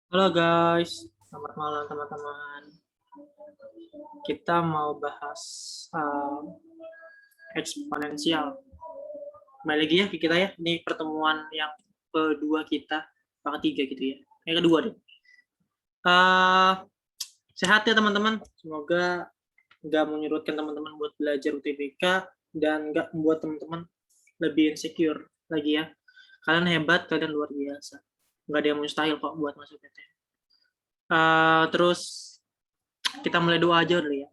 Halo guys, selamat malam teman-teman. Kita mau bahas eksponensial. Kembali lagi ya kita ya. Ini pertemuan yang kedua kita, ketiga gitu ya. Yang kedua deh. Sehat ya teman-teman. Semoga nggak menyurutkan teman-teman buat belajar UTBK dan nggak membuat teman-teman lebih insecure lagi ya. Kalian hebat, kalian luar biasa. Nggak ada yang mustahil kok buat masuk PTN. Terus kita mulai doa aja dulu ya.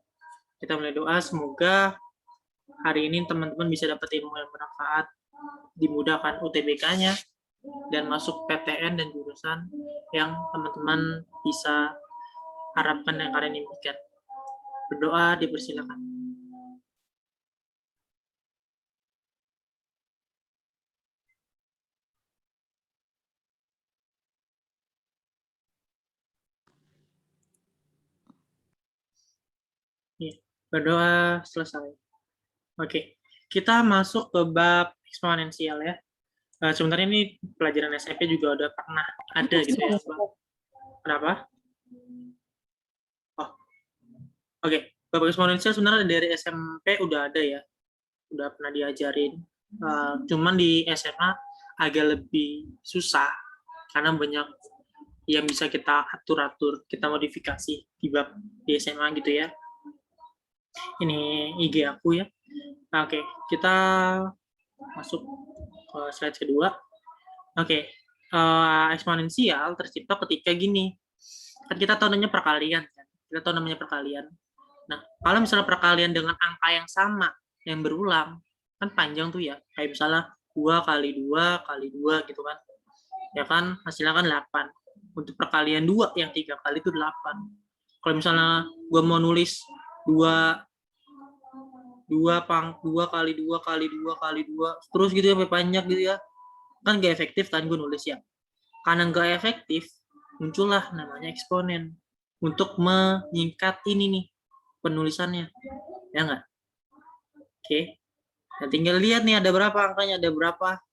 Kita mulai doa, semoga hari ini teman-teman bisa dapat ilmu yang bermanfaat, dimudahkan UTBK-nya, dan masuk PTN dan jurusan yang teman-teman bisa harapkan yang kalian impikan. Berdoa dipersilakan. Ya, berdoa selesai. Oke, kita masuk ke bab eksponensial ya. Sebenarnya ini pelajaran SMP juga udah pernah ada gitu ya. Kenapa? Oh, oke. Bab eksponensial sebenarnya dari SMP udah ada ya. Udah pernah diajarin. Cuman di SMA agak lebih susah karena banyak yang bisa kita atur-atur, kita modifikasi di bab di SMA gitu ya. Ini IG aku ya. Oke, kita masuk ke slide kedua. Oke, eksponensial tercipta ketika gini. Kan kita tahu namanya perkalian kan. Kita tahu namanya perkalian. Nah, kalau misalnya perkalian dengan angka yang sama yang berulang, kan panjang tuh ya. Kayak misalnya 2 kali 2 kali 2 gitu kan. Ya kan hasilnya kan 8. Untuk perkalian 2 yang 3 kali itu 8. Kalau misalnya gue mau nulis 2 2 kali 2 kali 2 kali 2 terus gitu ya sampai panjang gitu ya. Kan gak efektif kan gue nulis ya. Karena gak efektif, muncullah namanya eksponen untuk menyingkat ini nih penulisannya. Ya nggak? Oke. Nah, tinggal lihat nih ada berapa angkanya, ada berapa.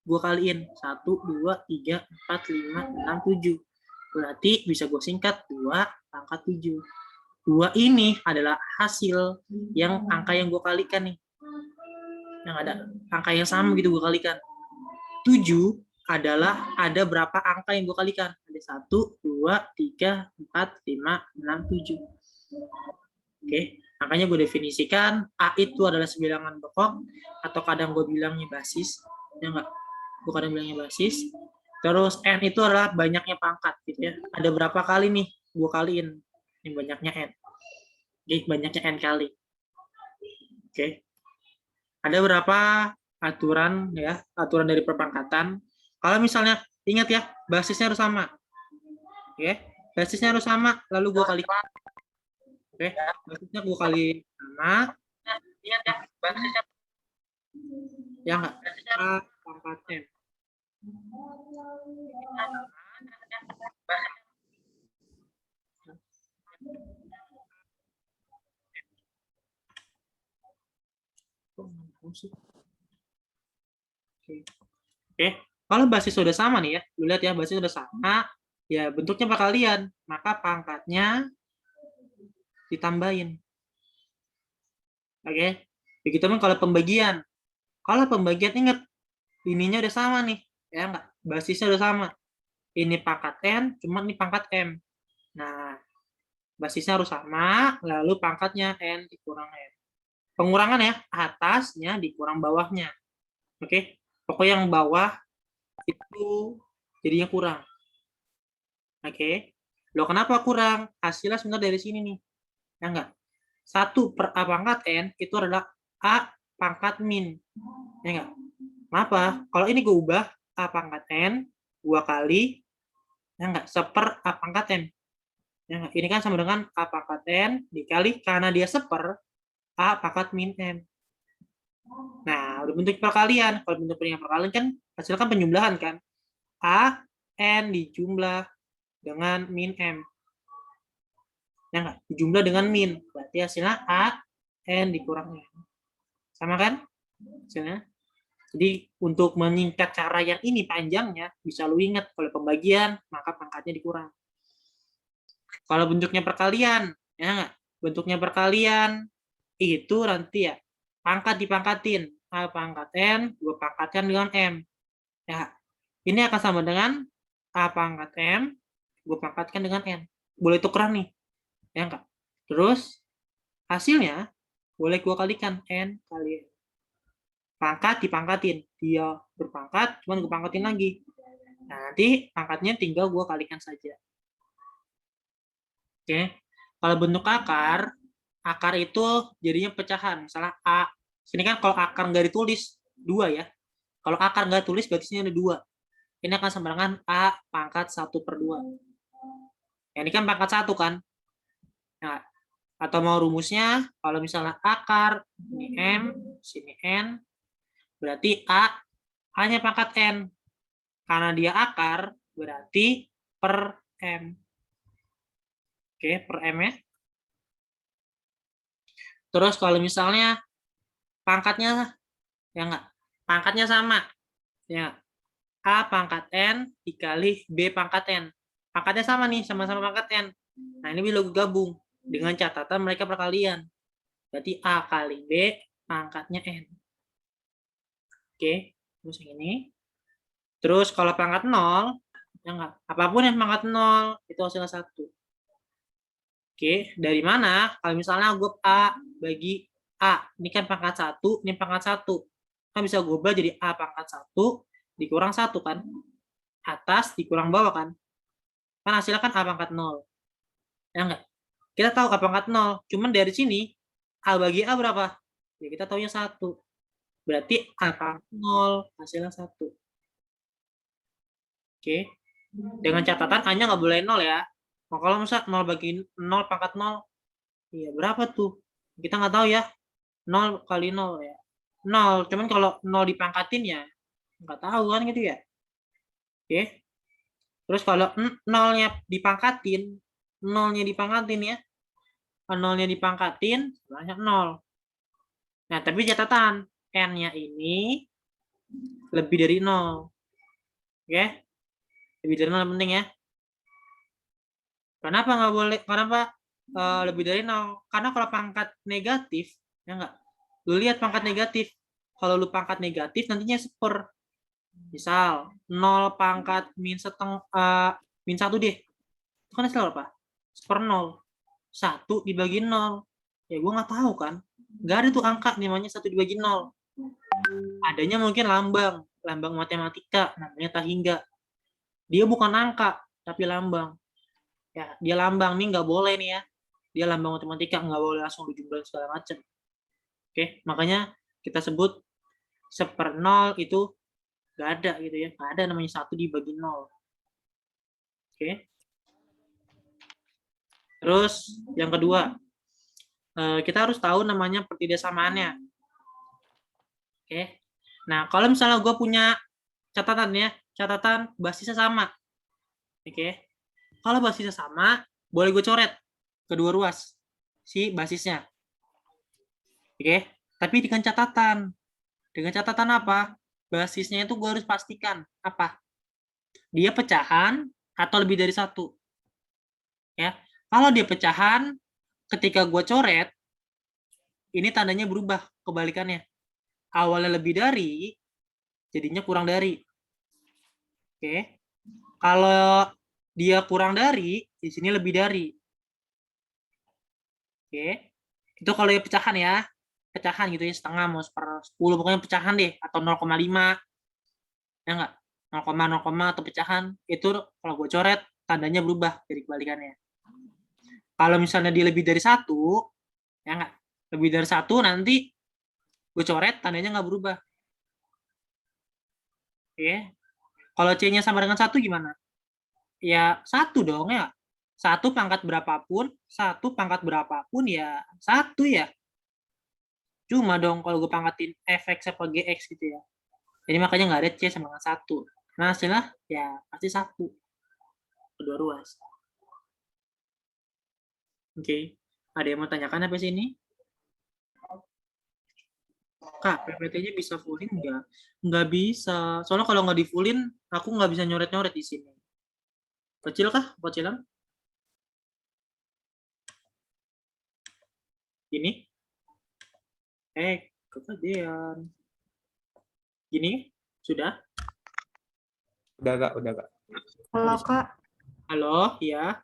Gue kaliin 1, 2, 3, 4, 5, 6, 7. Berarti bisa gue singkat 2 pangkat 7. 2 ini adalah hasil yang angka yang gue kalikan nih. Yang ada angka yang sama gitu gue kalikan. 7 adalah ada berapa angka yang gue kalikan. Ada 1, 2, 3, 4, 5, 6, 7. Oke, makanya gue definisikan A itu adalah sebilangan pokok atau kadang gue bilangnya basis. Ya enggak? Gue kadang bilangnya basis. Terus N itu adalah banyaknya pangkat gitu ya. Ada berapa kali nih gue kaliin. Ini banyaknya N. Oke, banyaknya N kali. Oke. Ada berapa aturan ya, aturan dari perpangkatan. Kalau misalnya ingat ya, basisnya harus sama. Oke, basisnya harus sama, lalu gue kali. Oke, basisnya gue kali sama. Ingat ya, basisnya ya enggak? A pangkat M. Oke, kalau basis sudah sama nih ya, lu lihat ya, basis sudah sama, ya bentuknya perkalian, maka pangkatnya ditambahin. Oke, begitu pun kalau pembagian. Kalau pembagian ingat, ininya udah sama nih, ya enggak? Basisnya udah sama. Ini pangkat N, cuma ini pangkat M. Nah, basisnya harus sama, lalu pangkatnya N dikurang M. Pengurangan ya, atasnya dikurang bawahnya. Oke, pokoknya yang bawah itu jadinya kurang. Oke, loh kenapa kurang? Hasilnya sebenarnya dari sini nih. Ya enggak? 1 per A pangkat N itu adalah A pangkat min. Ya enggak? Kenapa? Kalau ini gue ubah A pangkat N 2 kali, ya enggak? Seper A pangkat M. Ya enggak? Ini kan sama dengan A pangkat N dikali karena dia seper A pangkat min M. Nah, udah bentuk perkalian. Kalau bentuk perkalian kan hasilnya kan penjumlahan kan. A, N dijumlah dengan min M. Ya enggak? Dijumlah dengan min. Berarti hasilnya A, N dikurang M. Sama kan? Hasilnya. Jadi untuk menyingkat cara yang ini panjangnya, bisa lu ingat kalau pembagian, maka pangkatnya dikurang. Kalau bentuknya perkalian, ya nggak? Bentuknya perkalian itu nanti ya pangkat dipangkatin. A pangkat N, gue pangkatkan dengan M. Ya, ini akan sama dengan A pangkat M, gue pangkatkan dengan N. Boleh tukeran nih, ya nggak? Terus hasilnya boleh gue kalikan N kali N. Pangkat dipangkatin. Dia berpangkat, cuman gue pangkatin lagi. Nah, nanti pangkatnya tinggal gue kalikan saja. Oke. Kalau bentuk akar itu jadinya pecahan. Misalnya A. Sini kan kalau akar nggak ditulis, 2 ya. Kalau akar nggak tulis, berarti sini ada 2. Ini akan sama dengan A pangkat 1/2. Ya, ini kan pangkat 1 kan. Nah, atau mau rumusnya, kalau misalnya akar, ini M, sini N, berarti A hanya pangkat N. Karena dia akar, berarti per M. Oke, per M ya. Terus kalau misalnya pangkatnya, ya enggak, pangkatnya sama. Ya, A pangkat N dikali B pangkat N. Pangkatnya sama nih, sama-sama pangkat N. Nah, ini bisa gabung dengan catatan mereka perkalian. Berarti A kali B pangkatnya N. Oke, terus yang ini. Terus kalau pangkat 0, ya enggak, apapun yang pangkat 0, itu hasilnya 1. Oke, dari mana? Kalau misalnya gue A bagi A, ini kan pangkat 1, ini pangkat 1. Kan bisa gue ubah jadi A pangkat 1 dikurang 1 kan? Atas dikurang bawah kan? Kan hasilnya kan A pangkat 0. Ya enggak? Kita tahu A pangkat 0. Cuman dari sini, A bagi A berapa? Ya kita tahunya 1. Berarti A pangkat 0, hasilnya 1. Oke. Dengan catatan A-nya nggak boleh 0 ya. Nah, kalau misal 0 bagi 0 pangkat 0, iya berapa tuh? Kita nggak tahu ya. 0 kali 0 ya. 0. Cuman kalau 0 dipangkatin ya nggak tahu kan gitu ya. Oke. Terus kalau 0-nya dipangkatin, 0-nya dipangkatin ya. 0-nya dipangkatin, banyak 0. Nah, tapi catatan, N-nya ini lebih dari 0. Oke. Lebih dari 0 penting ya. Kenapa nggak boleh? Kenapa lebih dari 0? Karena kalau pangkat negatif, ya nggak? Lu lihat pangkat negatif. Kalau lu pangkat negatif, nantinya seper. Misal, 0 pangkat min 1 deh. Itu kan hasil apa? Seper 0. 1 dibagi 0. Ya gue nggak tahu kan. Nggak ada tuh angka namanya 1 dibagi 0. Adanya mungkin lambang. Lambang matematika, namanya tahingga. Dia bukan angka, tapi lambang. Ya, dia lambang nih nggak boleh nih ya. Dia lambang matematika, nggak boleh langsung dijumlahin segala macam. Oke, makanya kita sebut 1/0 itu nggak ada gitu ya. Nggak ada namanya 1 dibagi 0. Oke. Terus yang kedua, kita harus tahu namanya pertidakssamaannya. Oke. Nah, kalau misalnya gue punya catatan ya, catatan basisnya sama. Oke. Kalau basisnya sama, boleh gue coret kedua ruas si basisnya. Oke. Tapi dengan catatan. Dengan catatan apa? Basisnya itu gue harus pastikan apa? Dia pecahan atau lebih dari 1. Ya. Kalau dia pecahan, ketika gue coret, ini tandanya berubah kebalikannya. Awalnya lebih dari, jadinya kurang dari. Oke. Kalau dia kurang dari, di sini lebih dari. Oke. Itu kalau ya pecahan ya. Pecahan gitu ya, setengah mau 1/10, pokoknya pecahan deh, atau 0,5. Ya enggak? 0,0 atau pecahan, itu kalau gue coret, tandanya berubah jadi kebalikannya. Kalau misalnya dia lebih dari 1, ya enggak? Lebih dari 1 nanti gue coret, tandanya nggak berubah. Oke. Kalau C-nya sama dengan 1 gimana? Ya 1 dong ya. 1 pangkat berapapun, 1 pangkat berapapun ya 1 ya. Cuma dong kalau gue pangkatin fx apa gx gitu ya. Jadi makanya nggak ada C sama dengan 1. Nah hasilnya ya pasti 1. Kedua ruas. Oke. Ada yang mau tanyakan apa sini? Kak, PPT-nya bisa fullin nggak? Nggak bisa. Soalnya kalau nggak di fullin, aku nggak bisa nyoret-nyoret di sini. Kecil kah? Kecilan? Gini. Kegedean. Gini, sudah? Udah Kak. Kalau Kak, Halo, ya.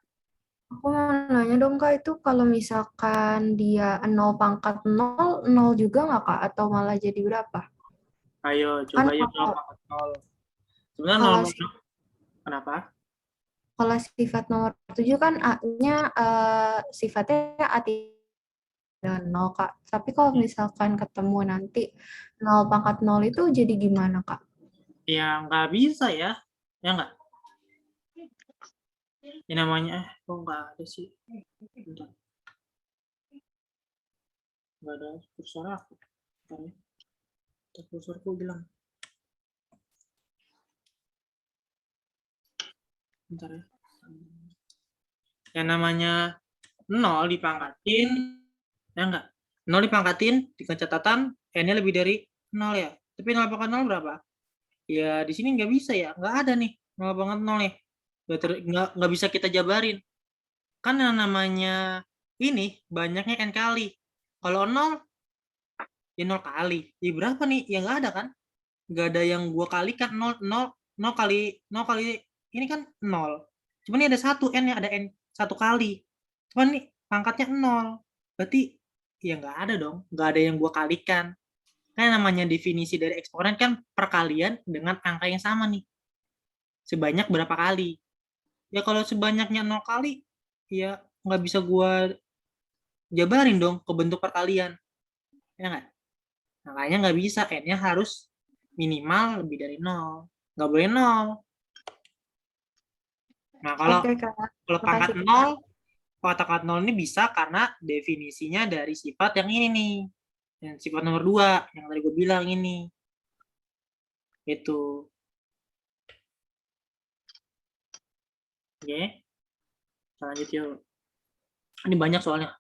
aku mau nanya dong Kak, itu kalau misalkan dia 0 pangkat 0, 0 juga nggak Kak? Atau malah jadi berapa? Ayo, Kan coba ya 0 kalau, pangkat 0. Sebenarnya 0, kalau, kenapa? kalau sifat nomor 7 kan A-nya sifatnya A dengan 0 Kak. Tapi kalau misalkan ketemu nanti 0 pangkat 0 itu jadi gimana Kak? Ya, nggak bisa ya. Ya nggak? Ini namanya, kok nggak ada sih? Bentar. Nggak ada kursor aku. Bentar ya. Kursorku bilang. Bentar ya. Yang namanya 0 dipangkatin, ya enggak? 0 dipangkatin, dengan catatan n-nya lebih dari 0 ya. Tapi 0 pangkat 0 berapa? Ya di sini nggak bisa ya, nggak ada nih 0 pangkat 0 ya. Nggak bisa kita jabarin. Kan yang namanya ini banyaknya n kali. Kalau 0, ya 0 kali. Ya berapa nih? Ya nggak ada kan? Nggak ada yang gua kalikan 0, 0, 0 kali 0 kali ini kan 0. Cuman ini ada satu n-nya, ada n satu kali. Cuman nih pangkatnya 0. Berarti ya nggak ada dong. Nggak ada yang gua kalikan. Kan namanya definisi dari eksponen kan perkalian dengan angka yang sama nih. Sebanyak berapa kali. Ya kalau sebanyaknya 0 kali, ya nggak bisa gua jabarin dong ke bentuk perkalian. Ya nggak? Makanya nggak bisa. N-nya harus minimal lebih dari 0. Nggak boleh 0. Nah, kalau Oke Kak, kalau pangkat makasih Kak. 0, pangkat 0 ini bisa karena definisinya dari sifat yang ini nih. Yang sifat nomor 2, yang tadi gue bilang ini. Itu. Oke. Lanjut yuk. Ini banyak soalnya.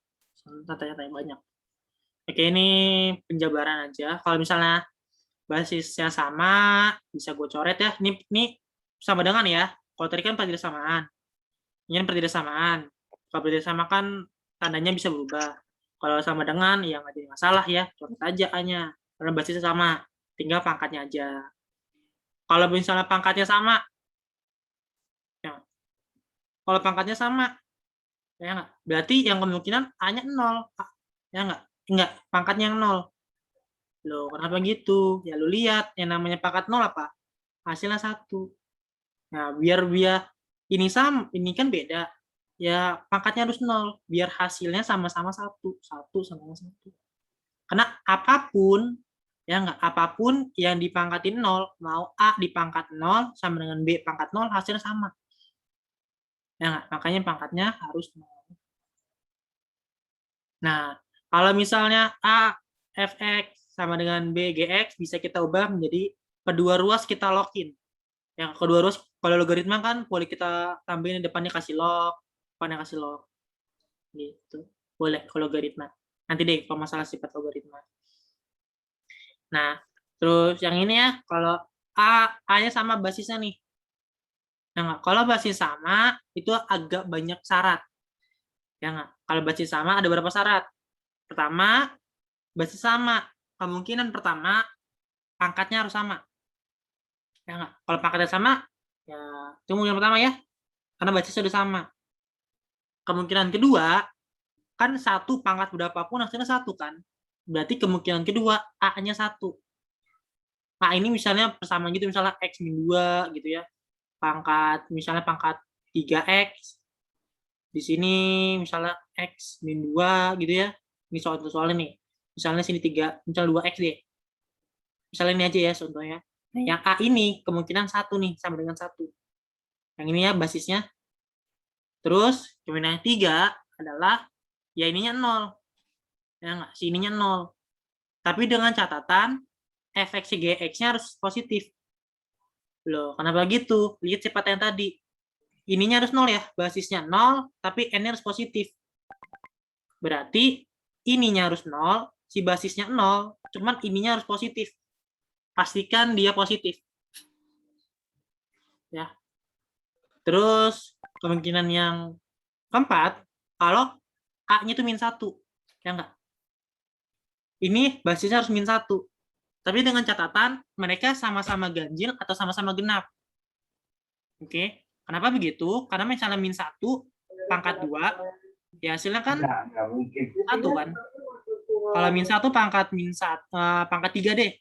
Tanya-tanya banyak. Oke, ini penjabaran aja. Kalau misalnya basisnya sama, bisa gue coret ya. Ini sama dengan ya. Kalau tadi kan persamaan. Ini kan persamaan. Kalau persamaan kan tandanya bisa berubah. Kalau sama dengan, ya nggak jadi masalah ya. Coret aja A-nya. Karena basisnya sama. Tinggal pangkatnya aja. Kalau misalnya pangkatnya sama, ya. Kalau pangkatnya sama, ya nggak? Berarti yang kemungkinan A-nya 0. Ya nggak? Enggak, pangkatnya yang 0. Loh, kenapa gitu? Ya lu lihat, yang namanya pangkat 0 apa? Hasilnya 1. Nah, biar ini sama, ini kan beda. Ya, pangkatnya harus 0. Biar hasilnya sama-sama 1. 1 sama 1. Karena apapun, ya nggak? Apapun yang dipangkatin 0, mau A dipangkat 0 sama dengan B pangkat 0, hasilnya sama. Ya nggak? Makanya pangkatnya harus 0. Nah, kalau misalnya A fx sama dengan B gx bisa kita ubah menjadi kedua ruas kita lokin. Yang kedua ruas kalau logaritma kan boleh kita tambahin depannya kasih log, depannya kasih log. Gitu. Boleh kalau logaritma. Nanti deh kalau masalah sifat logaritma. Nah, terus yang ini ya, kalau A-nya sama basisnya nih. Nah, kalau basis sama, itu agak banyak syarat. Ya nggak? Kalau basis sama ada berapa syarat? Pertama, basis sama. Kemungkinan pertama, pangkatnya harus sama. Ya nggak? Kalau pangkatnya sama, ya itu kemungkinan pertama ya. Karena basisnya udah sama. Kemungkinan kedua, kan satu pangkat berapapun hasilnya satu kan. Berarti kemungkinan kedua, A-nya satu. Nah, ini misalnya persamaan gitu, misalnya X min 2 gitu ya. Misalnya pangkat 3X. Di sini misalnya X min 2 gitu ya. Ini soalnya nih. Misalnya sini 3, misalnya 2X deh. Misalnya ini aja ya contohnya. Nah, yang A ini kemungkinan satu nih, sama dengan satu. Yang ini ya basisnya. Terus kemungkinan yang 3 adalah ya ininya 0. Ya nggak? Si ininya 0. Tapi dengan catatan fx gx-nya harus positif. Loh, kenapa gitu? Lihat sifat yang tadi. Ininya harus 0 ya, basisnya 0, tapi n-nya harus positif. Berarti ininya harus 0, si basisnya 0, cuman ininya harus positif. Pastikan dia positif. Ya. Terus kemungkinan yang keempat, kalau A-nya itu min 1. Ya enggak? ini basisnya harus min 1. Tapi dengan catatan mereka sama-sama ganjil atau sama-sama genap. Oke. Kenapa begitu? Karena misalnya min 1 pangkat 2, ya hasilnya kan 1 kan. Kalau min 1 pangkat min 1, pangkat 3 deh.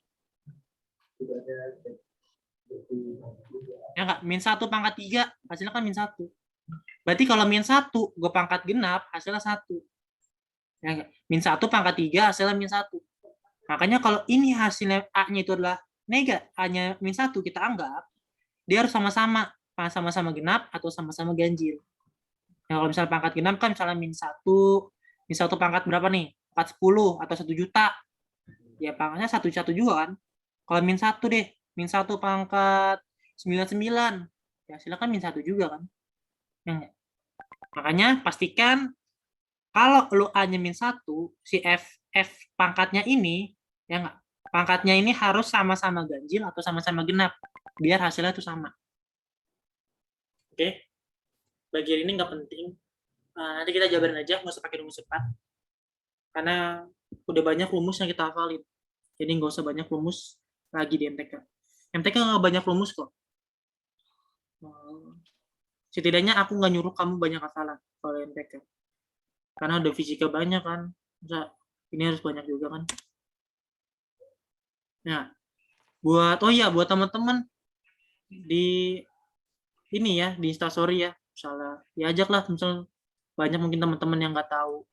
Ya enggak, min 1 pangkat 3, hasilnya kan min 1. Berarti kalau min 1, gue pangkat genap, hasilnya 1. Ya enggak? Min 1 pangkat 3, hasilnya min 1. Makanya kalau ini hasilnya A-nya itu adalah negatif, A-nya min 1, kita anggap dia harus sama-sama, sama-sama genap atau sama-sama ganjil. Nah, kalau misalnya pangkat genap kan misalnya min 1 pangkat berapa nih? 410 atau 1 juta. Ya pangkatnya 1 1 juga kan. Kalau min 1 deh, min 1 pangkat 99. Ya silakan min 1 juga kan. Ya, makanya pastikan kalau lu A-nya min 1, si F pangkatnya ini, ya enggak, pangkatnya ini harus sama-sama ganjil atau sama-sama genap. Biar hasilnya itu sama. Oke? Bagian ini nggak penting. Nanti kita jabarin aja, nggak usah pakai rumus cepat. Karena udah banyak rumus yang kita hafalin. Jadi nggak usah banyak rumus lagi di MTK. MTK nggak banyak rumus kok. Setidaknya aku nggak nyuruh kamu banyak hafalan kalau MTK. Karena udah fisika banyak kan. Masa ini harus banyak juga kan. Nah, buat teman-teman di ini ya, di Instastory ya, misalnya diajaklah, misal banyak mungkin teman-teman yang nggak tahu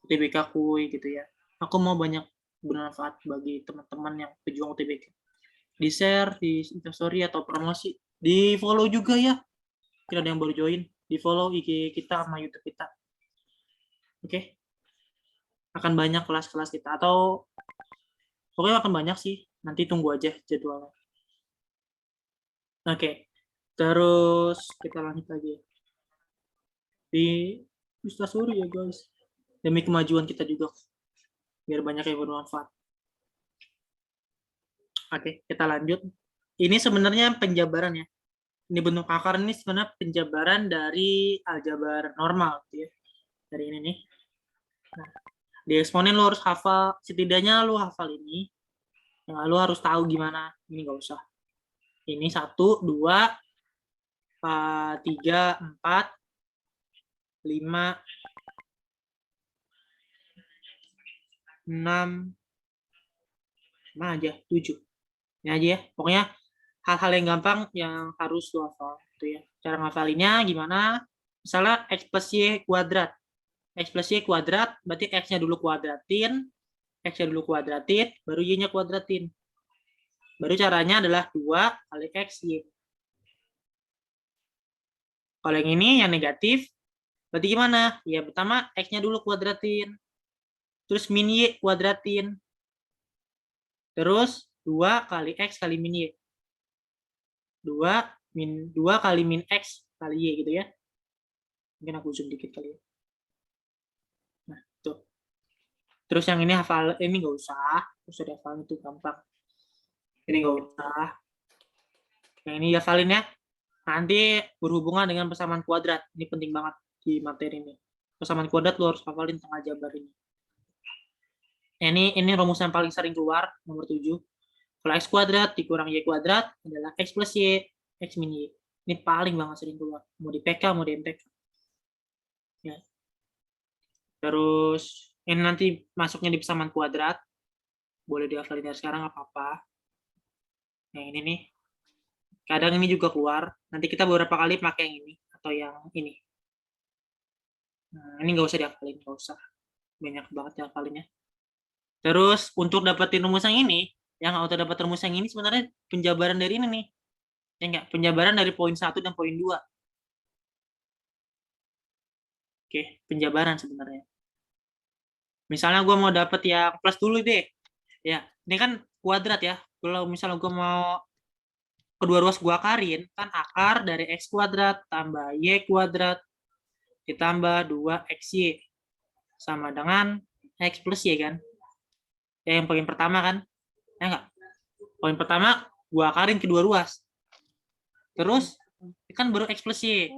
UTBK Kuy gitu ya. Aku mau banyak bermanfaat bagi teman-teman yang pejuang UTBK. Di share di Instastory atau promosi, di follow juga ya. Mungkin ada yang baru join, di follow IG kita sama YouTube kita. Oke. Akan banyak kelas-kelas kita atau pokoknya akan banyak sih. Nanti tunggu aja jadwalnya. Oke. Terus kita lanjut lagi. Di Instastory ya guys. Demi kemajuan kita juga. Biar banyak yang bermanfaat. Oke, kita lanjut. Ini sebenarnya penjabaran ya. Ini bentuk akar ini sebenarnya penjabaran dari aljabar normal gitu ya. Dari ini nih. Nah, di eksponen lo harus hafal, setidaknya lo hafal ini. Yang lo harus tahu gimana. Ini nggak usah. Ini 1, 2, 3, 4, 5, 6, mana aja, 7. Ini aja ya. Pokoknya hal-hal yang gampang yang harus lo hafal. Gitu ya. Cara ngafalinnya gimana? Misalnya X plus Y kuadrat. X plus Y kuadrat, berarti X-nya dulu kuadratin, X-nya dulu kuadratin, baru Y-nya kuadratin. Baru caranya adalah 2 kali X, Y. Kalau yang ini, yang negatif, berarti gimana? Ya, pertama X-nya dulu kuadratin, terus min Y kuadratin, terus 2 kali X kali min Y. 2 kali min X kali Y gitu ya. Mungkin aku zoom dikit kali ya. Nah, tuh. Terus yang ini hafal, ini nggak usah. Terus ada hafal itu gampang. Ini nggak usah. Yang ini hafalin ya. Nanti berhubungan dengan persamaan kuadrat. Ini penting banget di materi ini. Persamaan kuadrat lo harus hafalin tengah jabar ini. Ini rumus yang paling sering keluar, nomor 7. Kalau X kuadrat dikurang Y kuadrat adalah X plus Y, X min Y. Ini paling banget sering keluar. Mau di PK, mau di MTK. Ya. Terus, ini nanti masuknya di persamaan kuadrat. Boleh dihafalin dari sekarang, apa-apa. Yang ini nih. Kadang ini juga keluar. Nanti kita beberapa kali pakai yang ini. Atau yang ini. Nah, ini nggak usah dihafalin. Nggak usah. Banyak banget dihafalinnya. Terus, untuk dapetin rumus yang ini, yang auto dapat rumus yang ini sebenarnya penjabaran dari ini nih. Ya enggak? Penjabaran dari poin 1 dan poin 2. Oke, penjabaran sebenarnya. Misalnya gue mau dapet yang plus dulu deh. Ya, ini kan kuadrat ya. Kalau misalnya gue mau kedua ruas gue akarin, kan akar dari X kuadrat tambah Y kuadrat ditambah 2XY sama dengan X plus Y kan. Ya, yang poin pertama kan. Ya enggak? Poin pertama gue akarin kedua ruas. Terus, kan baru X plus Y.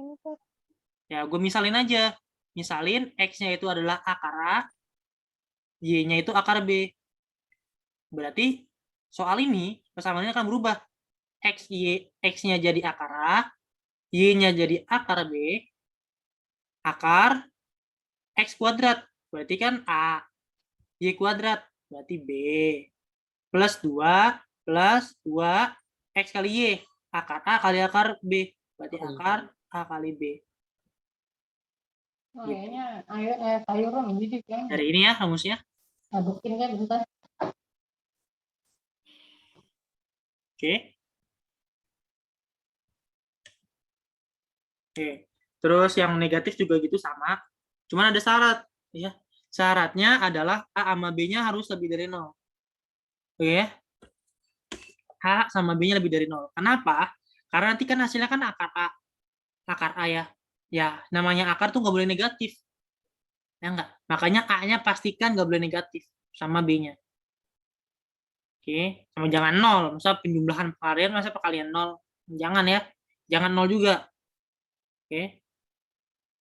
Ya, gue misalin aja. Misalin X-nya itu adalah akar A, Y-nya itu akar B. Berarti soal ini persamaannya akan berubah. X-nya jadi akar A, Y-nya jadi akar B, akar X kuadrat. Berarti kan A. Y kuadrat. Berarti B. Plus 2 plus 2 X kali Y. Akar A kali akar B. Berarti akar A kali B. Oh, kayaknya sayuran jadi kan. Dari ini ya rumusnya. Adukin kan bentar. Oke. Oke. Terus yang negatif juga gitu sama. Cuman ada syarat. Ya. Syaratnya adalah A sama B-nya harus lebih dari 0. Oke ya. A sama B-nya lebih dari 0. Kenapa? Karena nanti kan hasilnya kan akar A. Akar A ya. Ya, namanya akar tuh nggak boleh negatif. Ya enggak? Makanya A-nya pastikan nggak boleh negatif sama B-nya. Oke, sama jangan 0. Masa penjumlahan varian, masa perkalian 0. Jangan ya. Jangan 0 juga. Oke.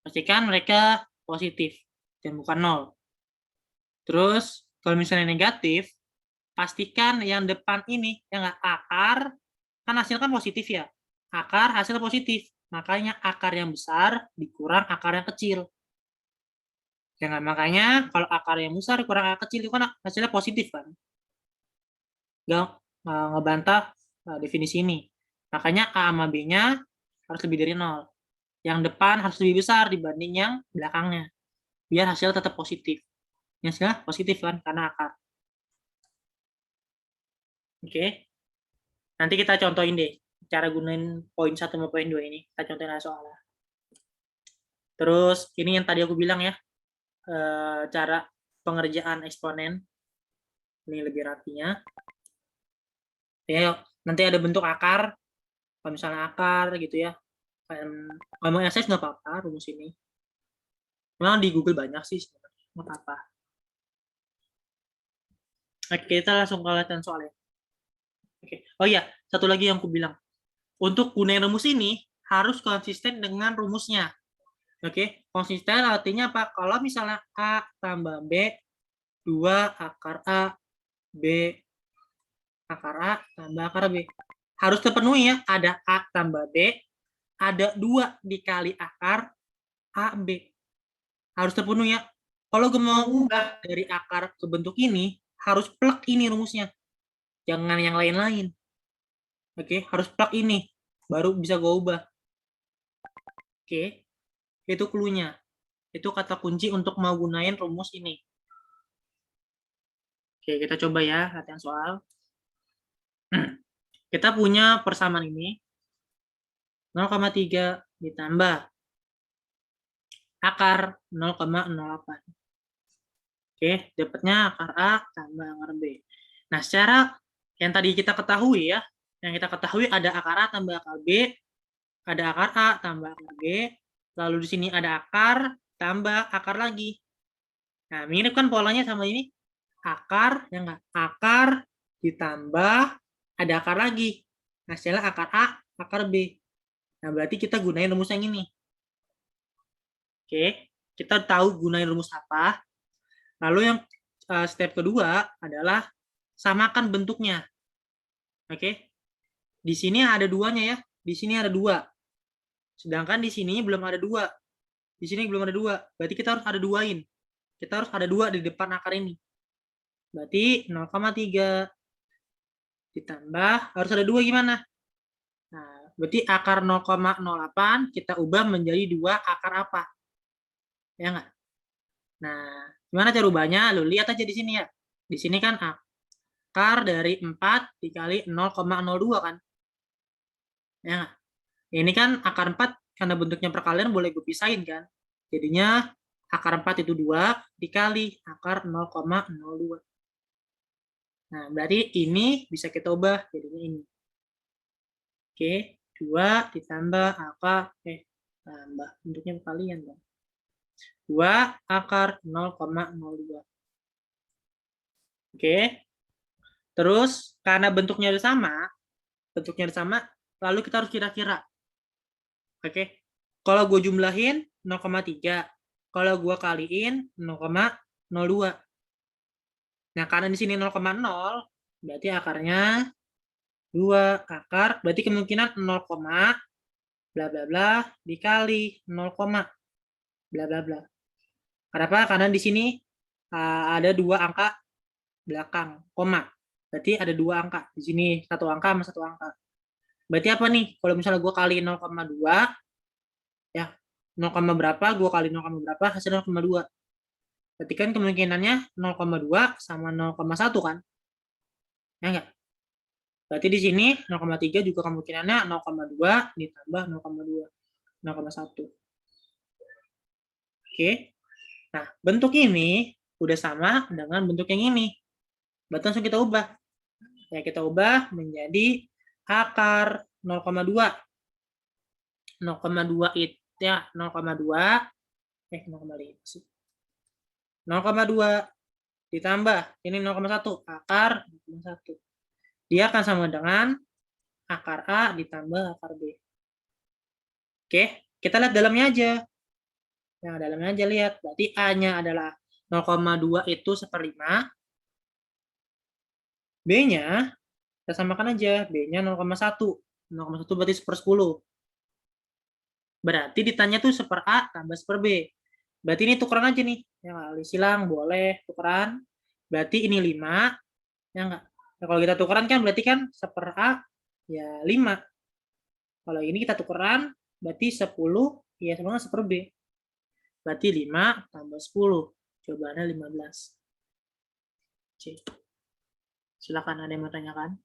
Pastikan mereka positif dan bukan 0. Terus, kalau misalnya negatif, pastikan yang depan ini, yang enggak akar, kan hasil kan positif ya. Akar hasil positif. Makanya akar yang besar dikurang akar yang kecil. Jangan makanya kalau akar yang besar dikurang akar kecil itu kan hasilnya positif kan. Nggak ngebantah definisi ini. Makanya A sama B-nya harus lebih dari 0. Yang depan harus lebih besar dibanding yang belakangnya. Biar hasil tetap positif. Yang hasilnya positif kan karena akar. Oke. Nanti kita contohin deh cara gunain poin 1 sama poin 2 ini. Kita contohin soalnya. Terus ini yang tadi aku bilang ya. Cara pengerjaan eksponen. Ini lebih rapinya. Ya, nanti ada bentuk akar. Kalau misalnya akar gitu ya. Kalau mau SS nggak apa-apa rumus ini. Memang di Google banyak sih sebenarnya. Nggak apa-apa. Oke, kita langsung ke latihan soalnya. Oke. Oh iya, satu lagi yang aku bilang. Untuk gunain rumus ini, harus konsisten dengan rumusnya. Oke, konsisten artinya apa? Kalau misalnya A tambah B, 2 akar A, B akar A tambah akar B. Harus terpenuhi ya, ada A tambah B, ada 2 dikali akar A, B. Harus terpenuhi ya. Kalau gue mau ubah dari akar ke bentuk ini, harus plug ini rumusnya. Jangan yang lain-lain. Oke, harus plug ini. Baru bisa gue ubah. Oke, itu clue-nya. Itu kata kunci untuk mau gunain rumus ini. Oke, kita coba ya latihan soal. Kita punya persamaan ini. 0,3 ditambah akar 0,08. Oke, dapatnya akar A tambah akar B. Nah, secara yang tadi kita ketahui ya, yang kita ketahui ada akar A tambah akar B, ada akar A tambah akar B, lalu di sini ada akar tambah akar lagi. Nah, mirip kan polanya sama ini? Akar, ya enggak? Akar ditambah ada akar lagi. Hasilnya akar A, akar B. Nah, berarti kita gunain rumus yang ini. Oke, kita tahu gunain rumus apa. Lalu yang step kedua adalah samakan bentuknya. Oke, di sini ada duanya ya. Di sini ada 2. Sedangkan di sini belum ada 2. Di sini belum ada 2. Berarti kita harus ada 2-in. Kita harus ada 2 di depan akar ini. Berarti 0,3 ditambah harus ada 2 gimana? Nah, berarti akar 0,08 kita ubah menjadi 2 akar apa? Ya enggak? Nah, gimana cara ubahnya? Lu lihat aja di sini ya. Di sini kan akar dari 4 dikali 0,02 kan? Ya enggak? Ini kan akar 4 karena bentuknya perkalian boleh gue pisahin kan? Jadinya akar 4 itu 2 dikali akar 0,02. Nah, berarti ini bisa kita ubah jadinya ini. Oke, 2 ditambah akar tambah bentuknya perkalian dong. 2 akar 0,02. Oke. Terus karena bentuknya sama, lalu kita harus kira-kira. Oke. Kalau gue jumlahin 0,3, kalau gue kaliin 0,02. Nah, karena di sini 0,0, berarti akarnya 2. Akar, berarti kemungkinan 0, bla bla bla dikali 0, bla bla bla. Kenapa? Karena di sini ada 2 angka belakang, koma. Berarti ada 2 angka. Di sini 1 angka sama 1 angka. Berarti apa nih? Kalau misalnya gue kali 0,2, ya 0, berapa, gue kali 0, berapa, hasil 0,2. Berarti kan kemungkinannya 0,2 sama 0,1 kan? Ya enggak? Berarti di sini 0,3 juga kemungkinannya 0,2 ditambah 0,2, 0,1. Oke. Nah, bentuk ini udah sama dengan bentuk yang ini. Berarti langsung kita ubah. Ya, kita ubah menjadi akar 0,2. 0,2 itu ya 0,2 0,5 sih. 0,2 ditambah ini 0,1 akar 0,1. Dia akan sama dengan akar A ditambah akar B. Oke, kita lihat dalamnya aja. Nah, dalamnya aja lihat. Berarti A-nya adalah 0,2 itu 1/5. B-nya kita samakan aja. B-nya 0,1. 0,1 berarti 1/10. Berarti ditanya tuh 1/A tambah 1/B. Berarti ini tukeran aja nih. Ya nggak? Silang boleh tukeran. Berarti ini 5. Ya nggak? Nah, kalau kita tukeran kan berarti kan 1/A ya 5. Kalau ini kita tukeran berarti 10 ya sama 1/B. Berarti 5 tambah 10. Jawabannya 15. C. Silakan, ada yang mau tanyakan?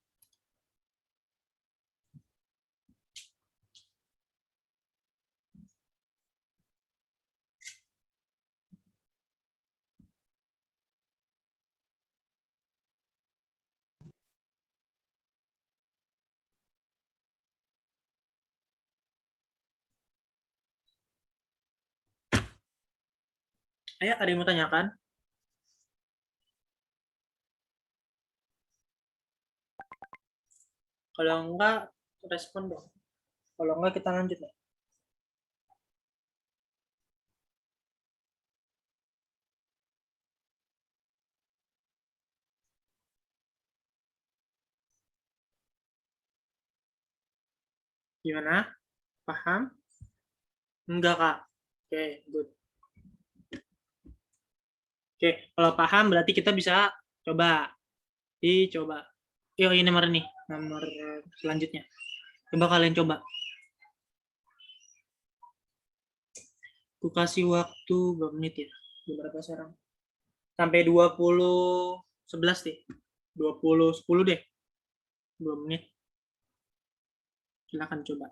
Ayo, ada yang mau tanyakan? Kalau enggak, respon dong. Kalau enggak, kita lanjut ya. Gimana? Paham? Enggak, Kak. Oke, good. Oke, kalau paham berarti kita bisa coba. Dicoba. Yuk, ini nomor nih. Nomor selanjutnya. Coba kalian coba. Aku kasih waktu berapa menit ya? Berapa sekarang? Sampai 20:11 deh. 20:10 deh. 2 menit. Silakan coba.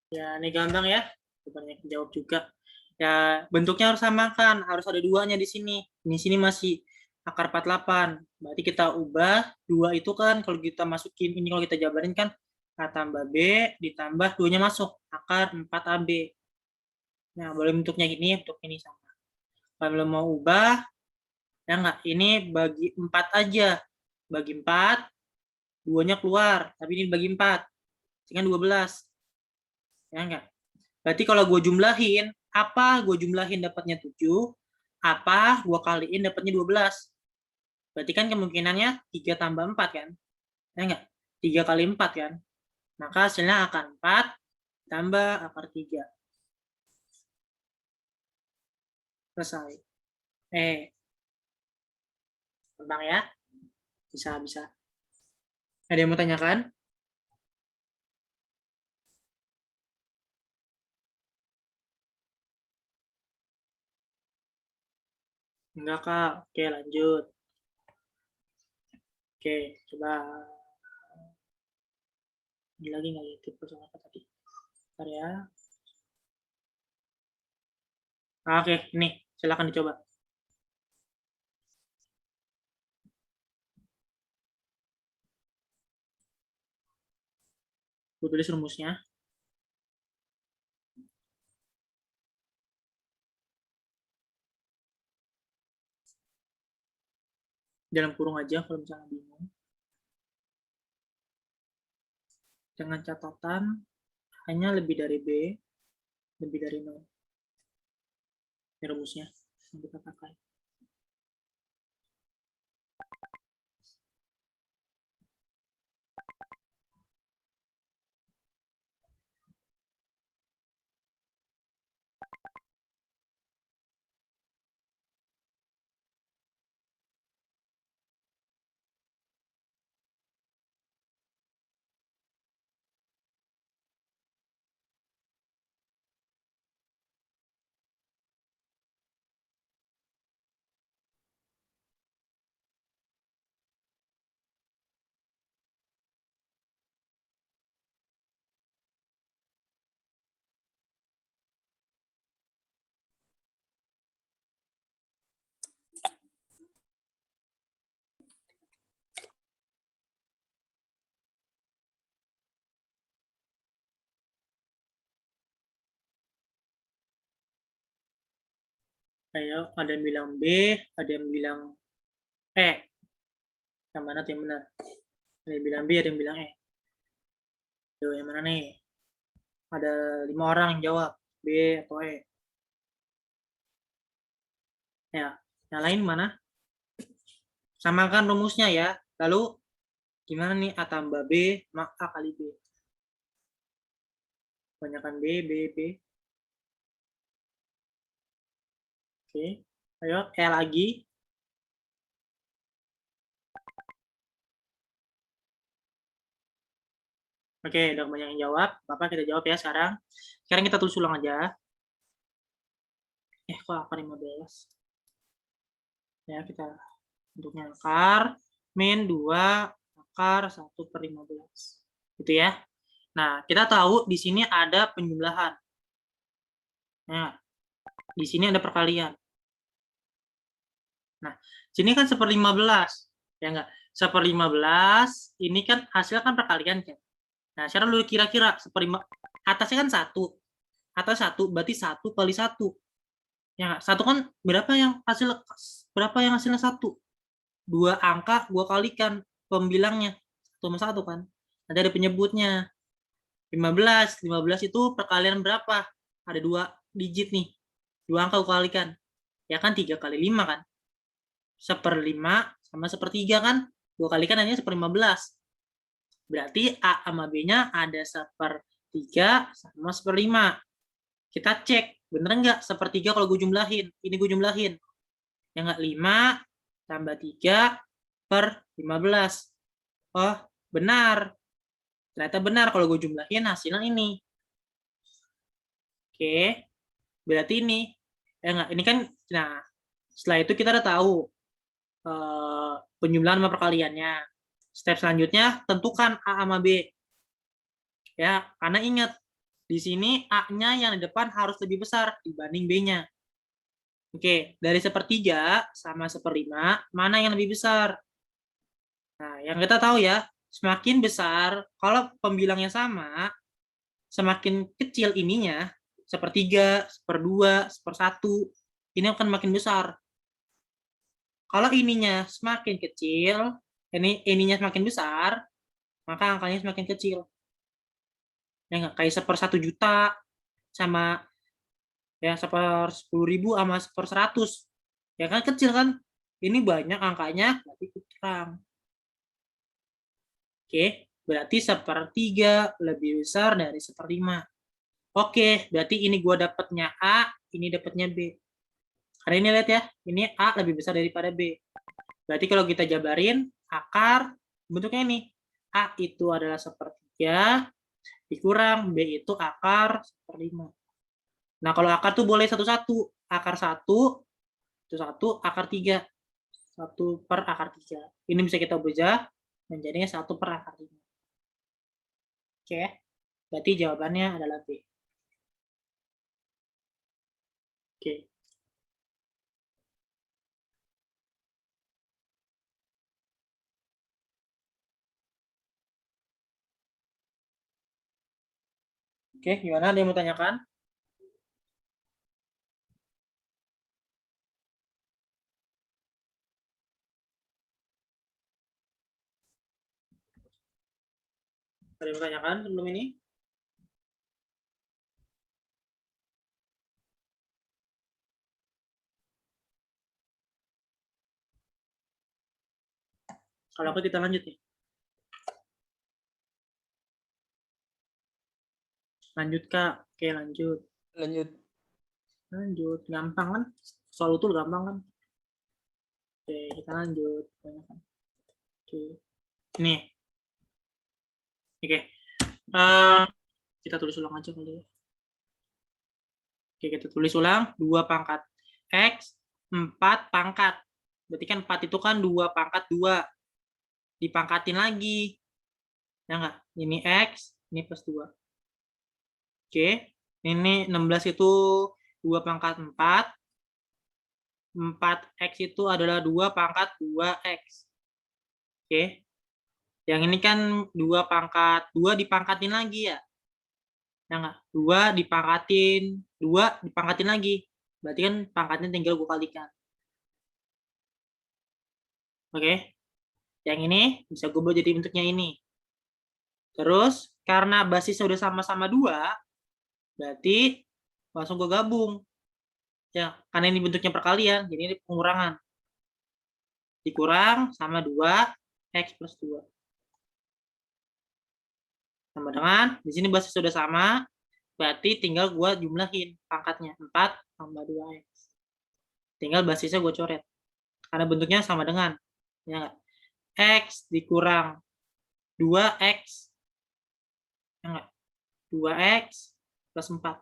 Ya, ini gampang ya. Banyak jawab juga. Ya, bentuknya harus samakan. Harus ada duanya di sini. Di sini masih akar 48. Berarti kita ubah. 2 itu kan kalau kita masukin, ini kalau kita jabarin kan A tambah B ditambah 2-nya masuk. Akar 4AB. Nah, boleh bentuknya gini, bentuk ini sama. Kalau mau ubah, ya enggak, ini bagi 4 aja. Bagi 4, 2-nya keluar. Tapi ini bagi 4. Dengan 12. Ya enggak? Berarti kalau gue jumlahin, apa gue jumlahin dapatnya 7, apa gue kaliin dapatnya 12. Berarti kan kemungkinannya 3 tambah 4 kan? Ya enggak? 3 kali 4 kan? Maka hasilnya akan 4 tambah akar 3. Selesai. Gampang ya? Bisa. Ada yang mau tanyakan? Enggak, Kak. Oke, lanjut. Oke, coba. Ini lagi nggak ya tipe sama apa tadi? Bentar ya. Oke, ini silakan dicoba. Gue tulis rumusnya. Dalam kurung aja kalau misalnya bingung. Dengan catatan hanya lebih dari B, lebih dari 0. Ini rumusnya yang kita pakai. Kayak ada yang bilang B, ada yang bilang E. Yang mana tuh yang benar? Ada yang bilang B, ada yang bilang E. Tuh, yang mana nih? Ada 5 orang yang jawab B atau E. Ya, yang lain mana? Samakan rumusnya ya. Lalu gimana nih A tambah B, maka A kali B. Banyakkan B, B, B. Oke, ayo E lagi. Oke, udah banyak yang jawab. Bapak kita jawab ya sekarang. Sekarang kita tulis ulang aja. Kok akar 15? Ya, kita bentuknya akar. Min 2 akar 1/15. Gitu ya. Nah, kita tahu di sini ada penjumlahan. Nah, di sini ada perkalian. Nah, sini kan 1/15. Ya enggak? 1/15, ini kan hasilnya kan perkalian kan. Nah, sekarang lu kira-kira 1/5 atasnya kan 1. Atas 1 berarti 1 kali 1. Ya enggak? 1 kan berapa yang hasilnya 1? 2 angka gua kalikan pembilangnya 1 sama 1 kan. Nanti ada penyebutnya. 15. 15 itu perkalian berapa? Ada 2 digit nih. 2 angka gua kalikan. Ya kan 3 kali 5 kan. 1/5 sama 1/3 kan. Gua kalikan hanya 1/15. Berarti A sama B-nya ada 1/3 sama 1/5. Kita cek, bener nggak 1/3 kalau gue jumlahin? Ini gue jumlahin. Ya nggak? 5 tambah 3/15. Oh, benar. Ternyata benar kalau gue jumlahin hasilnya ini. Oke, berarti ini. Ya nggak? Ini kan, nah, setelah itu kita udah tahu penjumlahan sama perkaliannya. Step selanjutnya, tentukan A sama B. Ya, karena ingat, di sini A-nya yang di depan harus lebih besar dibanding B-nya. Oke, dari 1/3 sama 1/5, mana yang lebih besar? Nah, yang kita tahu ya, semakin besar, kalau pembilangnya sama, semakin kecil ininya, 1/3, 1/2, 1/1, ini akan makin besar. Kalau ininya semakin kecil, ininya semakin besar, maka angkanya semakin kecil. Ya nggak? Kayak 1/1 juta sama ya 1/10.000 sama 1/100. Ya kan kecil kan? Ini banyak angkanya, berarti kurang. Oke, berarti 1/3 lebih besar dari 1/5. Oke, berarti ini gua dapatnya A, ini dapatnya B. Karena ini lihat ya, ini A lebih besar daripada B. Berarti kalau kita jabarin, akar bentuknya ini. A itu adalah 1/3, dikurang B itu akar 1/5. Nah, kalau akar tuh boleh satu-satu. Akar 1 Itu 1 akar 3. 1 per akar 3. Ini bisa kita ubah menjadinya 1 per akar 5. Oke, berarti jawabannya adalah B. Oke. Oke, gimana? Ada yang mau tanyakan? Ada yang mau tanyakan sebelum ini? Kalau aku kita lanjut ya. Lanjut, Kak. Oke, lanjut. Lanjut. Lanjut. Gampang kan? Soal itu gampang kan? Oke, kita lanjut. Oke. Ini. Oke. Kita tulis ulang aja kali ya. Oke, kita tulis ulang. 2 pangkat X, 4 pangkat. Berarti kan 4 itu kan 2 pangkat 2. Dipangkatin lagi. Ya enggak? Ini X, ini plus 2. Oke. Ini 16 itu 2 pangkat 4. 4X itu adalah 2 pangkat 2X. Oke. Yang ini kan 2 pangkat 2 dipangkatin lagi ya. Ya enggak? 2 dipangkatin lagi. Berarti kan pangkatnya tinggal gue kalikan. Oke. Yang ini bisa gue buat jadi bentuknya ini. Terus, karena basisnya udah sama-sama 2, berarti langsung gue gabung. Ya, karena ini bentuknya perkalian, jadi ini pengurangan. Dikurang sama 2, X plus 2. Sama dengan, di sini basis sudah sama, berarti tinggal gue jumlahin pangkatnya. 4 tambah 2X. Tinggal basisnya gue coret. Karena bentuknya sama dengan. Ya, X dikurang 2X. Ya, 2X plus 4.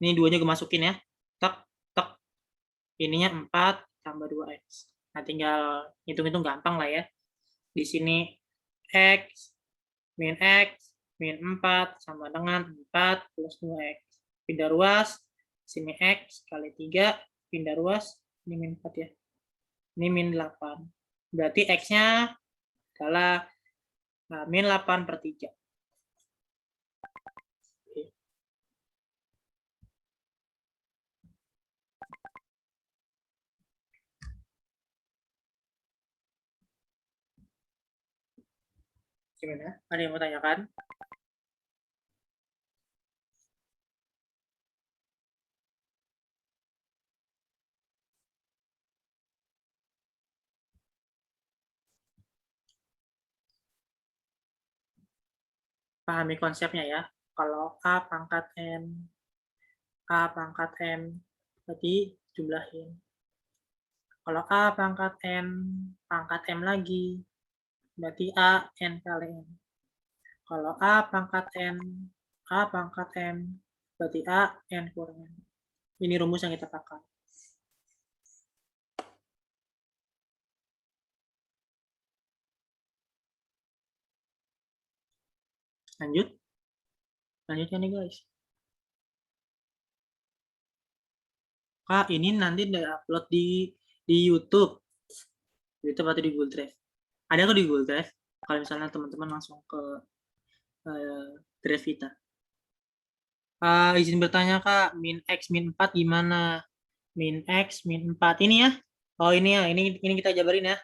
Ini 2-nya gue masukin ya. Tek, tek. Ininya 4 tambah 2X. Nah, tinggal hitung-hitung gampang lah ya. Di sini X min 4 sama dengan 4 plus 2X. Pindah ruas, sini X kali 3, pindah ruas, ini min 4 ya. Ini min 8. Berarti X-nya adalah min 8 per 3. Gimana? Ada yang mau tanyakan? Pahami konsepnya ya. Kalau A pangkat M, berarti jumlahin. Kalau A pangkat M lagi, berarti A N kali M. Kalau A pangkat M, berarti A N kurang M. Ini rumus yang kita pakai. Lanjut. Lanjutnya nih guys. Kak, ini nanti di-upload di YouTube. YouTube atau di Google Drive. Ada kok di Google Drive. Kalau misalnya teman-teman langsung ke Drive kita. Izin bertanya Kak, min X min 4 gimana? Min X min 4 ini ya. Oh ini ya, ini kita jabarin ya.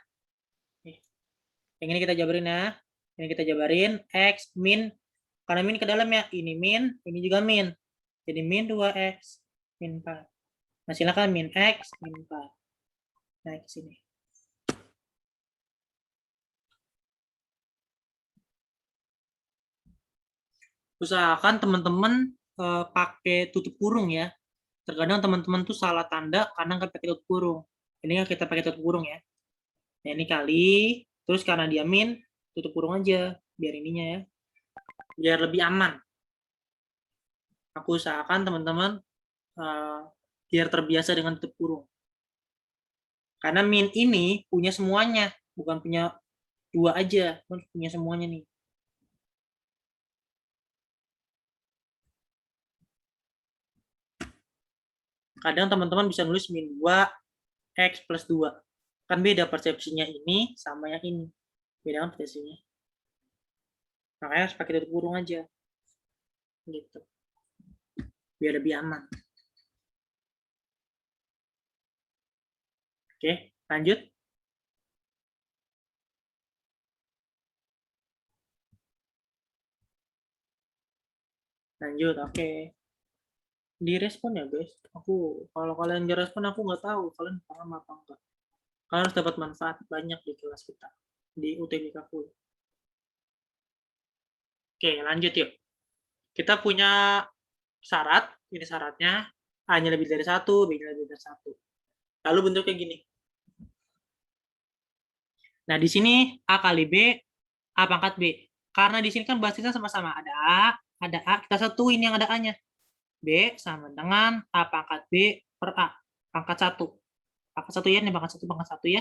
Yang ini kita jabarin ya. Ini kita jabarin X min, karena min ke dalam ya. Ini min, ini juga min. Jadi min 2X min 4. Nah silakan min X min 4. Naik ke sini. Usahakan teman-teman pakai tutup kurung ya. Terkadang teman-teman tuh salah tanda karena nggak pakai tutup kurung. Ini kita pakai tutup kurung ya. Nah, ini kali, terus karena dia min, tutup kurung aja biar ininya ya. Biar lebih aman. Aku usahakan teman-teman biar terbiasa dengan tutup kurung. Karena min ini punya semuanya, bukan punya 2 aja, punya semuanya nih. Kadang teman-teman bisa nulis min 2 X plus 2. Kan beda persepsinya ini sama yang ini. Beda kan persepsinya. Makanya harus pakai tutup kurung aja. Gitu. Biar lebih aman. Oke, lanjut. Lanjut, oke. Direspon ya, guys. Kalau kalian direspon, aku nggak tahu kalian paham apa enggak. Kalian harus dapat manfaat banyak di kelas kita. Di UTBK full. Oke, lanjut yuk. Kita punya syarat, ini syaratnya, A-nya lebih dari 1, B-nya lebih dari 1. Lalu bentuknya gini. Nah, di sini A kali B, A pangkat B. Karena di sini kan basisnya sama-sama. Ada A, kita satuin yang ada A-nya. B sama dengan A pangkat B per A. Pangkat 1. Pangkat 1 ya, ini pangkat 1 ya.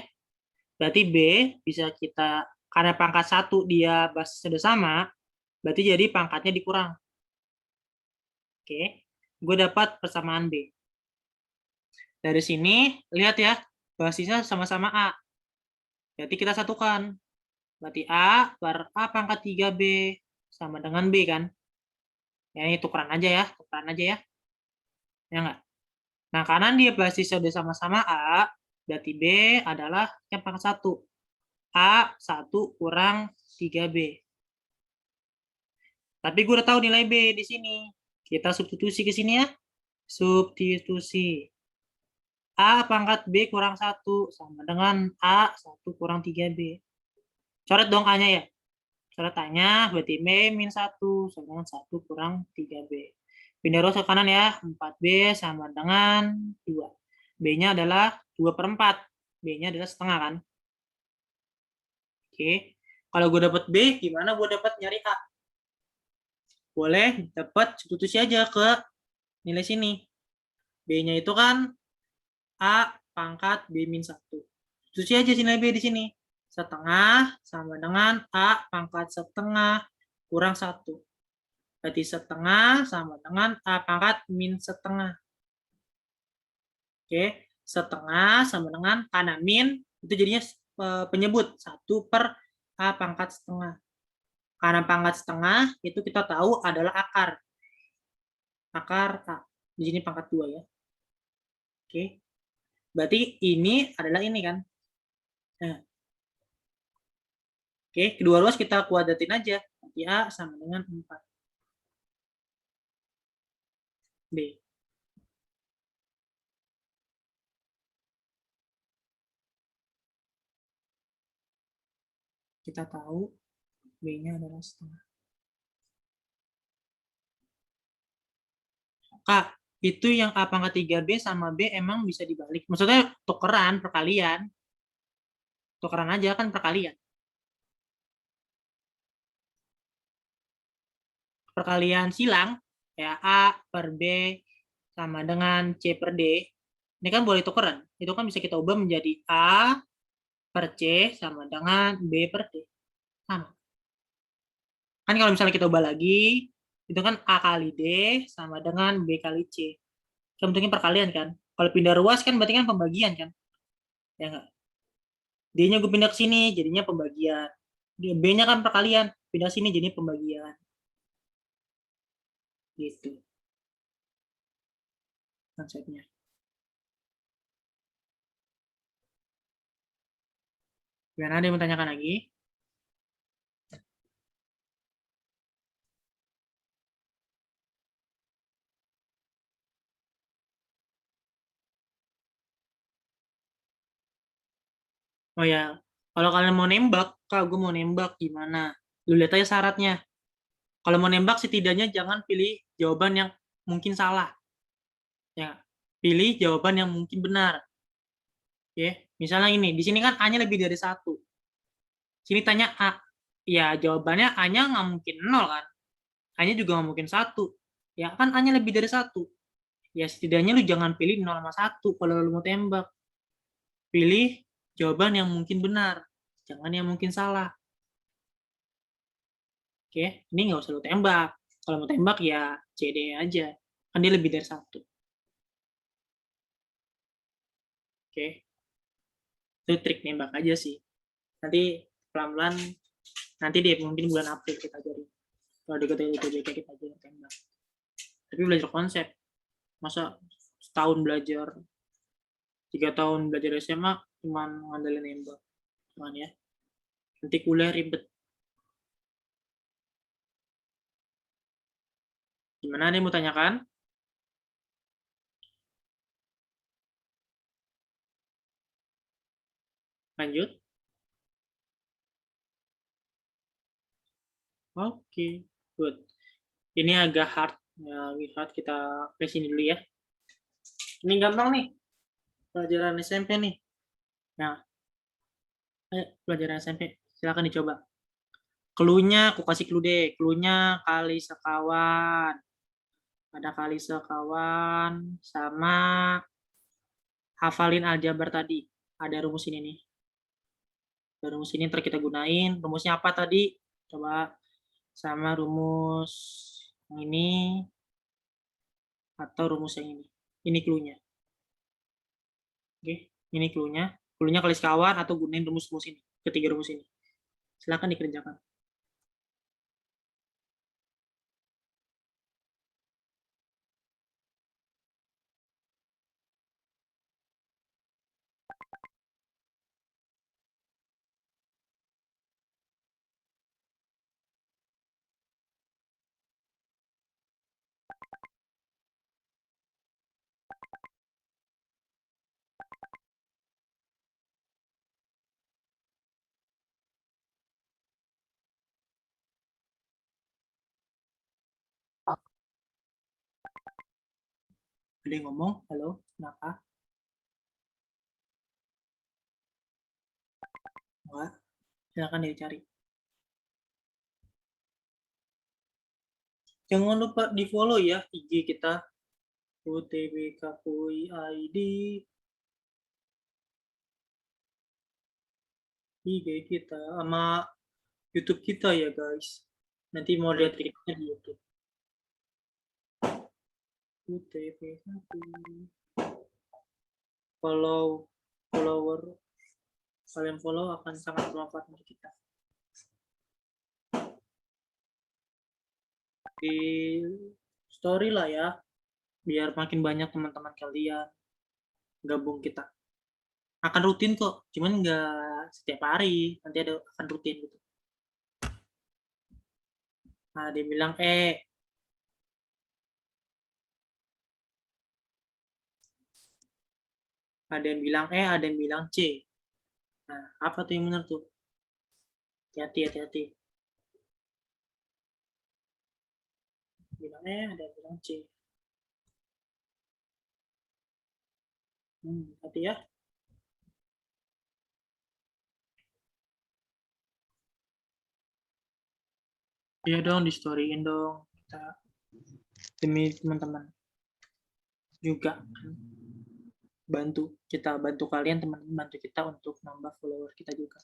Berarti B bisa kita, karena pangkat 1 dia basisnya udah sama, berarti jadi pangkatnya dikurang. Oke, gue dapat persamaan B. Dari sini, lihat ya, basisnya sama-sama A. Berarti kita satukan. Berarti A per A pangkat 3B sama dengan B kan. Ya, ini tukeran aja ya. Ya enggak? Nah, karena dia basisnya udah sama-sama A, berarti B adalah yang pangkat 1. A 1 kurang 3B. Tapi gue udah tahu nilai B di sini. Kita substitusi ke sini ya. Substitusi. A pangkat B kurang 1 sama dengan A 1 kurang 3B. Coret dong A-nya ya. Coret A-nya berarti B min 1 sama dengan 1 kurang 3B. Pindah row ke kanan ya. 4B sama dengan 2. B-nya adalah 2 per 4. B-nya adalah setengah kan. Oke. Kalau gue dapat B, gimana gue dapat nyari A? Boleh dapat substitusi aja ke nilai sini. B-nya itu kan A pangkat B min 1. Substitusi aja nilai B di sini. Setengah sama dengan A pangkat setengah kurang 1. Berarti setengah sama dengan A pangkat min setengah. Oke, setengah sama dengan, karena min itu jadinya penyebut 1 per A pangkat setengah. Karena pangkat setengah itu kita tahu adalah akar. Akar A. Di sini pangkat 2 ya. Oke. Berarti ini adalah ini kan. Nah. Oke, kedua ruas kita kuadratin aja. Berarti A sama dengan 4. B. Kita tahu B-nya adalah setengah. Kak, itu yang A pangkat 3B sama B emang bisa dibalik. Maksudnya tukeran, perkalian. Tukeran aja kan perkalian. Perkalian silang, ya A per B sama dengan C per D. Ini kan boleh tukeran. Itu kan bisa kita ubah menjadi A per C sama dengan B per D. Sama. Kan kalau misalnya kita ubah lagi, itu kan A kali D sama dengan B kali C. Kan bentuknya perkalian kan. Kalau pindah ruas kan berarti kan pembagian kan. Ya enggak? D-nya gue pindah ke sini, jadinya pembagian. B-nya kan perkalian, pindah sini jadinya pembagian. Gitu. Konsepnya. Gimana, ada yang mau tanyakan lagi? Oh ya, kalau kalian mau nembak, Kak, gue mau nembak gimana? Lu lihat aja syaratnya. Kalau mau nembak, setidaknya jangan pilih jawaban yang mungkin salah. Ya, pilih jawaban yang mungkin benar. Oke, misalnya ini, di sini kan A-nya lebih dari 1. Sini tanya A. Ya, jawabannya A-nya nggak mungkin 0 kan? A-nya juga nggak mungkin 1. Ya, kan A-nya lebih dari 1. Ya, setidaknya lu jangan pilih 0 sama 1 kalau lu mau tembak. pilih jawaban yang mungkin benar, jangan yang mungkin salah. Oke, ini nggak usah lu tembak. Kalau mau tembak ya CD aja, kan dia lebih dari satu. Oke, itu trik nembak aja sih. Nanti pelan-pelan, nanti dia mungkin bulan April kita ajarin. Kalau di UTBK kita ajarin tembak. Tapi belajar konsep, masa setahun belajar, 3 tahun belajar SMA cuman ngandelin nembak, cuman ya. Nanti kuliah ribet. Gimana, ada yang mau tanyakan? Lanjut. Oke, good. Ini agak hard, ya, lebih hard, kita sini dulu ya. Ini gampang nih, pelajaran SMP nih. Nah, pelajaran SMP, silakan dicoba. Clue-nya, aku kasih clue deh. Clue-nya kali sekawan. Ada kali sekawan sama hafalin aljabar tadi. Ada rumus ini nih. Ada rumus ini ntar kita gunain. Rumusnya apa tadi? Coba sama rumus yang ini atau rumus yang ini. Ini clue-nya. Oke, ini clue-nya. Clue-nya kali sekawan atau gunain rumus-rumus ini. Ketiga rumus ini. Silakan dikerjakan. Ada yang ngomong? Halo, kenapa? Enggak. Silakan dicari. Jangan lupa di follow ya IG kita UTBKUI ID, IG kita sama YouTube kita ya guys. Nanti mau lihat triknya di YouTube. UTBKUI. Follower kalian follow akan sangat bermanfaat untuk kita. Di story lah ya, biar makin banyak teman-teman kalian gabung kita. Akan rutin kok, cuman nggak setiap hari, nanti akan rutin gitu. Nah, dia bilang ada yang bilang ada yang bilang C. Nah, apa tuh yang benar tuh? Hati-hati. Bilang ada yang bilang C. Hati ya. Iya dong, di storyin dong. Kita demi teman-teman juga bantu kalian, teman-teman bantu kita untuk nambah follower kita juga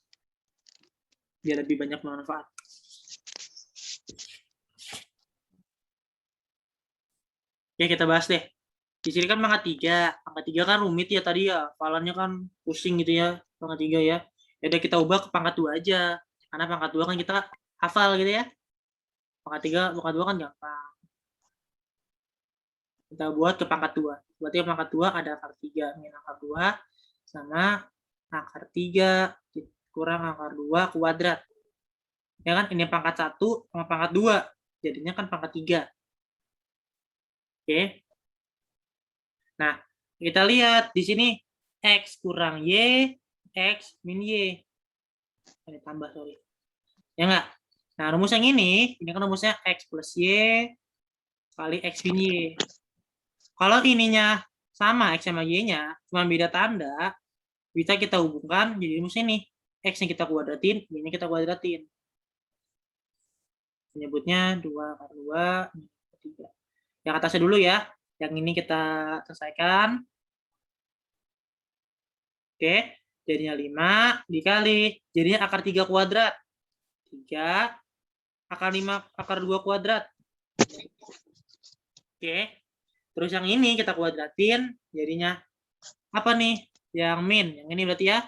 biar lebih banyak manfaat. Ya, kita bahas deh. Di sini kan pangkat 3. Pangkat 3 kan rumit ya tadi ya. Hafalannya kan pusing gitu ya. Pangkat 3 ya. Ya udah kita ubah ke pangkat 2 aja. Karena pangkat 2 kan kita hafal gitu ya. Pangkat 2 kan gampang. Kita buat ke pangkat 2. Berarti pangkat 2 ada akar 3. Min akar 2 sama akar 3 kurang akar 2 kuadrat. Ya kan, ini pangkat 1 sama pangkat 2. Jadinya kan pangkat 3. Oke. Nah, kita lihat di sini X kurang Y, X min Y. Ini tambah, sorry. Ya enggak? Nah, rumus yang ini kan rumusnya X plus Y kali X min Y. Kalau ininya sama, X sama Y-nya, cuma beda tanda, bisa kita hubungkan jadi rumus ini. X-nya kita kuadratin, Y-nya kita kuadratin. Menyebutnya 2 akar 2, 3. Yang atasnya dulu ya. Yang ini kita selesaikan. Oke. jadinya 5 dikali, jadinya akar 3 kuadrat. 3 akar 5 akar 2 kuadrat. Oke. Terus yang ini kita kuadratin, jadinya apa nih? Yang min. Yang ini berarti ya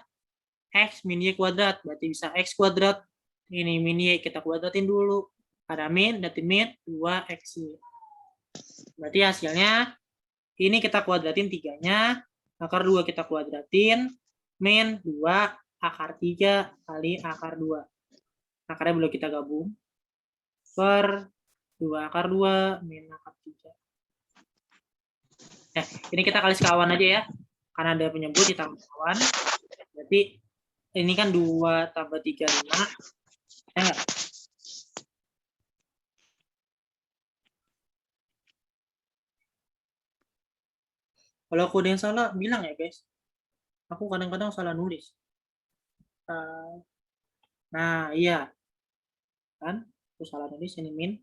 x min y kuadrat. Berarti bisa x kuadrat. Ini min y kita kuadratin dulu. Ada min, berarti min 2xy. Berarti hasilnya ini kita kuadratin 3-nya. Akar 2 kita kuadratin. Min 2 akar 3 kali akar 2. Akarnya boleh kita gabung. Per 2 akar 2 min akar 3. Nah, ini kita kali sekawan aja ya. Karena ada penyebut ditambah kawan. Berarti ini kan 2 tambah 3, 5. Ya enggak? Kalau aku ada yang salah, bilang ya guys. Aku kadang-kadang salah nulis. Nah, iya. Kan? Aku salah nulis, ini min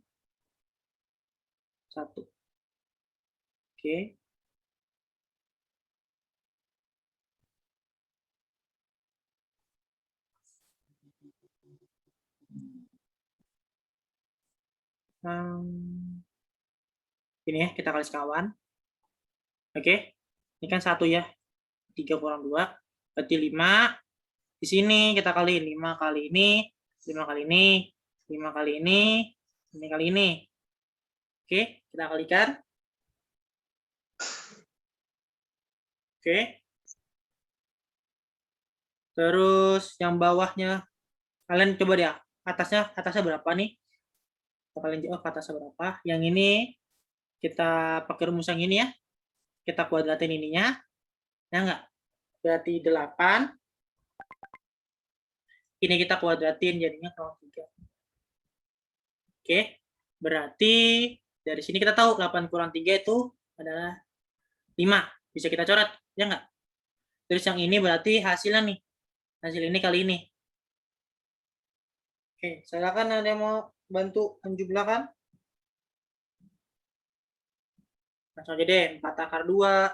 1. Oke. Ini ya, kita kali sekawan. Oke. Ini kan 1 ya. 3 kurang 2. Berarti 5. Di sini kita kali 5 kali ini, 5 kali ini, 5 kali ini kali ini. Oke, kita kalikan. Oke. Terus yang bawahnya, kalian coba deh, atasnya berapa nih? Kalian jawab atasnya berapa? Yang ini kita pakai rumus yang ini ya. Kita kuadratin ininya. Ya enggak? Berarti 8. Ini kita kuadratin jadinya kurang 3. Oke. Berarti dari sini kita tahu 8 kurang 3 itu adalah 5. Bisa kita coret, ya enggak? Terus yang ini berarti hasilnya nih. Hasil ini kali ini. Oke, silakan ada yang mau bantu menjumlahkan? Langsung aja deh, 4 akar 2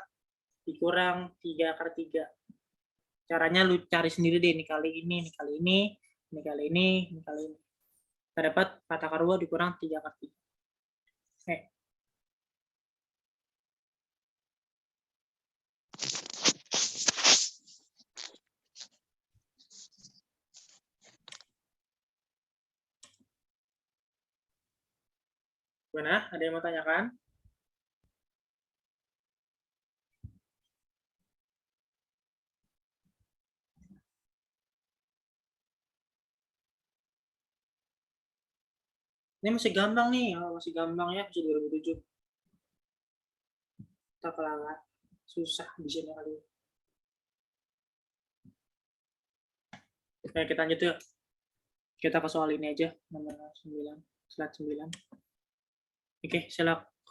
dikurang 3 akar 3. Caranya lu cari sendiri deh, ini kali ini, ini kali ini, ini kali ini, ini kali ini. Kita dapat 4 akar 2 dikurang 3 akar 3. Oke. Gimana? Ada yang mau tanyakan? Ini masih gampang nih, masih gampang ya, masih 2007. Kita kelewat susah di sini kali. Oke, kita lanjut yuk. Kita ke soal ini aja, nomor 9, slide 9. Oke,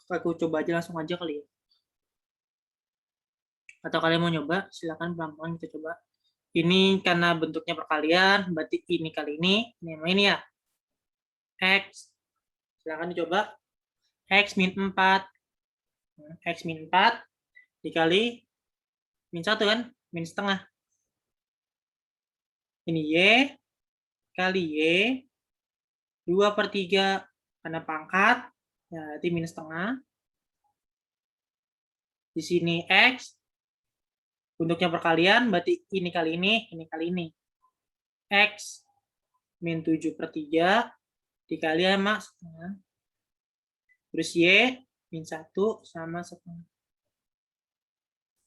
aku coba aja langsung aja kali ya. Atau kalian mau nyoba, silakan pelan-pelan kita coba. Ini karena bentuknya perkalian, berarti ini kali ini ya. X, silakan dicoba. X min 4. X min 4 dikali min 1 kan, min setengah. Ini Y kali Y 2/3 karena pangkat, ya berarti min setengah. Di sini X, bentuknya perkalian, berarti ini kali ini. X min 7/3 dikali sama setengah. Terus Y min 1 sama setengah.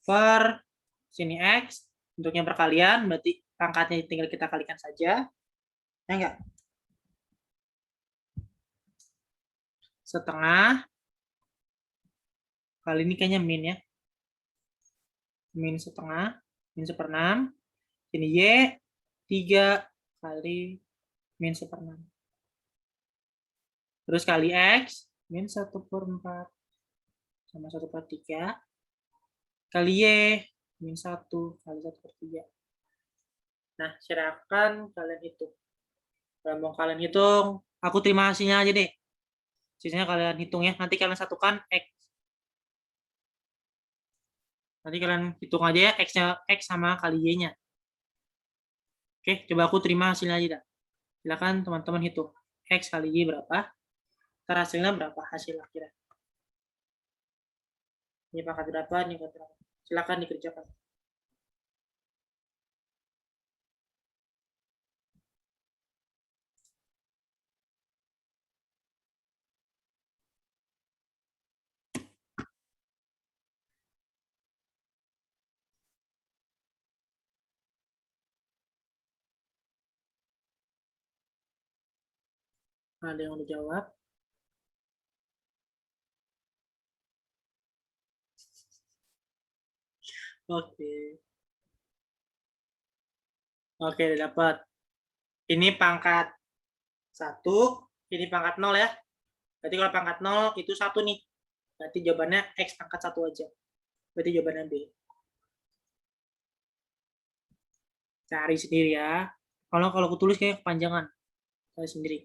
Per sini X, bentuknya perkalian, berarti pangkatnya tinggal kita kalikan saja. Ya enggak? Setengah. Kali ini kayaknya min ya. Min setengah, min 1/6. Ini Y 3 kali min 1/6. Terus kali X, min 1/4 sama 1/3 kali Y, min 1 kali 1/3. Nah, silakan kalian hitung. Kalau mau kalian hitung, aku terima hasilnya aja deh. Sisanya kalian hitung ya. Nanti kalian satukan X. Nanti kalian hitung aja ya X-nya, X sama kali Y-nya. Oke, coba aku terima hasilnya aja dah. Silakan teman-teman hitung. X kali Y berapa? Ntar hasilnya berapa hasil akhirnya. Ini pangkat berapa, ini pangkat berapa. Silakan dikerjakan. Ada yang udah jawab? Oke. Oke, udah dapat. Ini pangkat 1, ini pangkat 0 ya. Berarti kalau pangkat 0 itu 1 nih. Berarti jawabannya X pangkat 1 aja. Berarti jawabannya B. Cari sendiri ya. Kalau aku tulis kayak kepanjangan. Cari sendiri.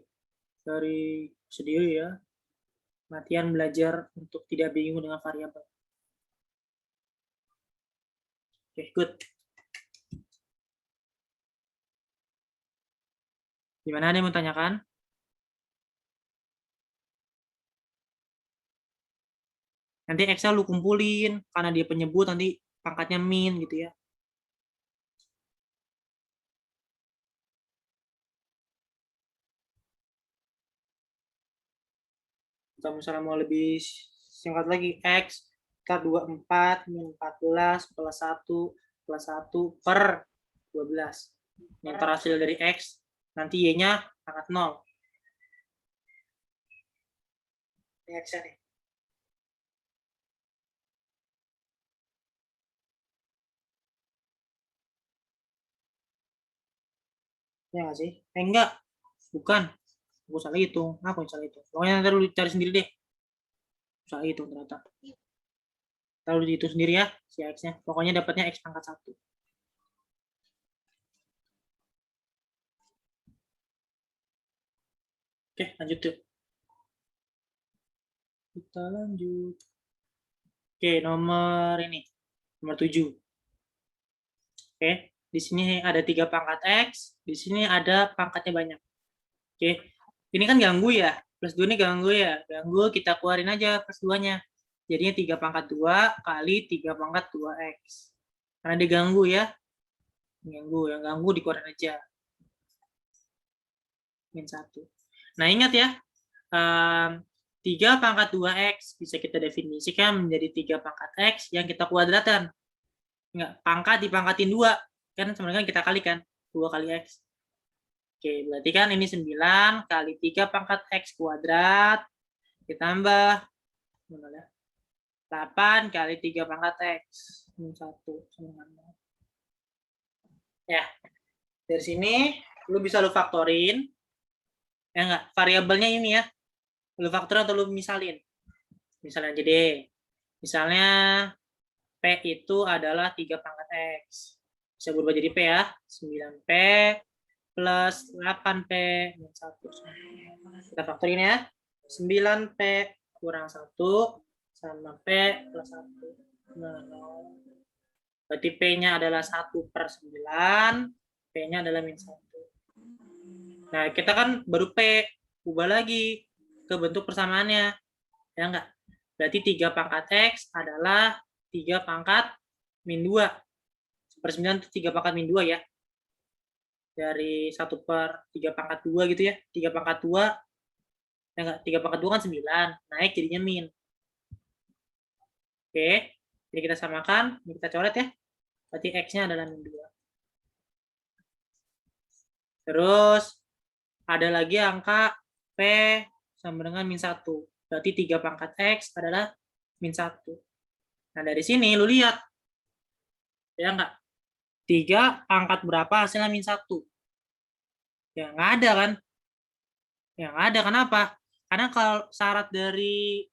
Cari sendiri ya. Latihan belajar untuk tidak bingung dengan variabel. Oke, good. Gimana, ada yang mau tanyakan? Nanti Excel lu kumpulin, karena dia penyebut nanti pangkatnya min gitu ya. Kalau misalnya mau lebih singkat lagi, X kita 24 min 14 plus 1 plus 1 per 12. Yang terhasil dari X, nanti Y-nya pangkat 0. Ini X-nya nih. Ya nggak sih? Enggak. Bukan. Aku salah hitung. Aku yang salah hitung. Pokoknya nanti lu cari sendiri deh. Salah hitung ternyata. Lalu dihitung sendiri ya, si X-nya. Pokoknya dapatnya X pangkat 1. Oke, lanjut yuk. Kita lanjut. Oke, nomor ini. Nomor 7. Oke, di sini ada 3 pangkat X. Di sini ada pangkatnya banyak. Oke, ini kan ganggu ya. Plus 2 ini ganggu ya. Ganggu, kita keluarin aja plus 2-nya. Jadinya 3 pangkat 2 kali 3 pangkat 2X. Karena dia ganggu ya. Ganggu, yang ganggu dikeluarin aja. Min 1. Nah, ingat ya. 3 pangkat 2X bisa kita definisikan menjadi 3 pangkat X yang kita kuadratkan. Enggak, pangkat dipangkatin 2. Kan sebenarnya kita kalikan. 2 kali X. Oke, berarti kan ini 9 kali 3 pangkat X kuadrat. Ditambah 8 kali 3 pangkat X. 1. Ya, dari sini lu bisa lu faktorin. Ya enggak, variabelnya ini ya. Lu faktorin atau lu misalin. Misalnya aja deh. Misalnya P itu adalah 3 pangkat X. Bisa berubah jadi P ya. 9P plus 8P min 1. Kita faktorin ya. 9P kurang 1 sama P plus 1. Nah, berarti P-nya adalah 1 per 9. P-nya adalah min 1. Nah, kita kan baru P. Ubah lagi ke bentuk persamaannya. Ya enggak? Berarti 3 pangkat X adalah 3 pangkat min 2. Per 9 itu 3 pangkat min 2 ya. Dari 1 per 3 pangkat 2 gitu ya. 3 pangkat 2. Ya enggak, 3 pangkat 2 kan 9. Naik jadinya min. Oke. Jadi kita samakan. Ini kita coret ya. Berarti X-nya adalah min 2. Terus ada lagi angka P sama dengan min 1. Berarti 3 pangkat X adalah min 1. Nah, dari sini lu lihat. Ya enggak? 3 pangkat berapa hasilnya min 1? Ya nggak ada kan? Ya nggak ada. Kenapa? Karena kalau syarat dari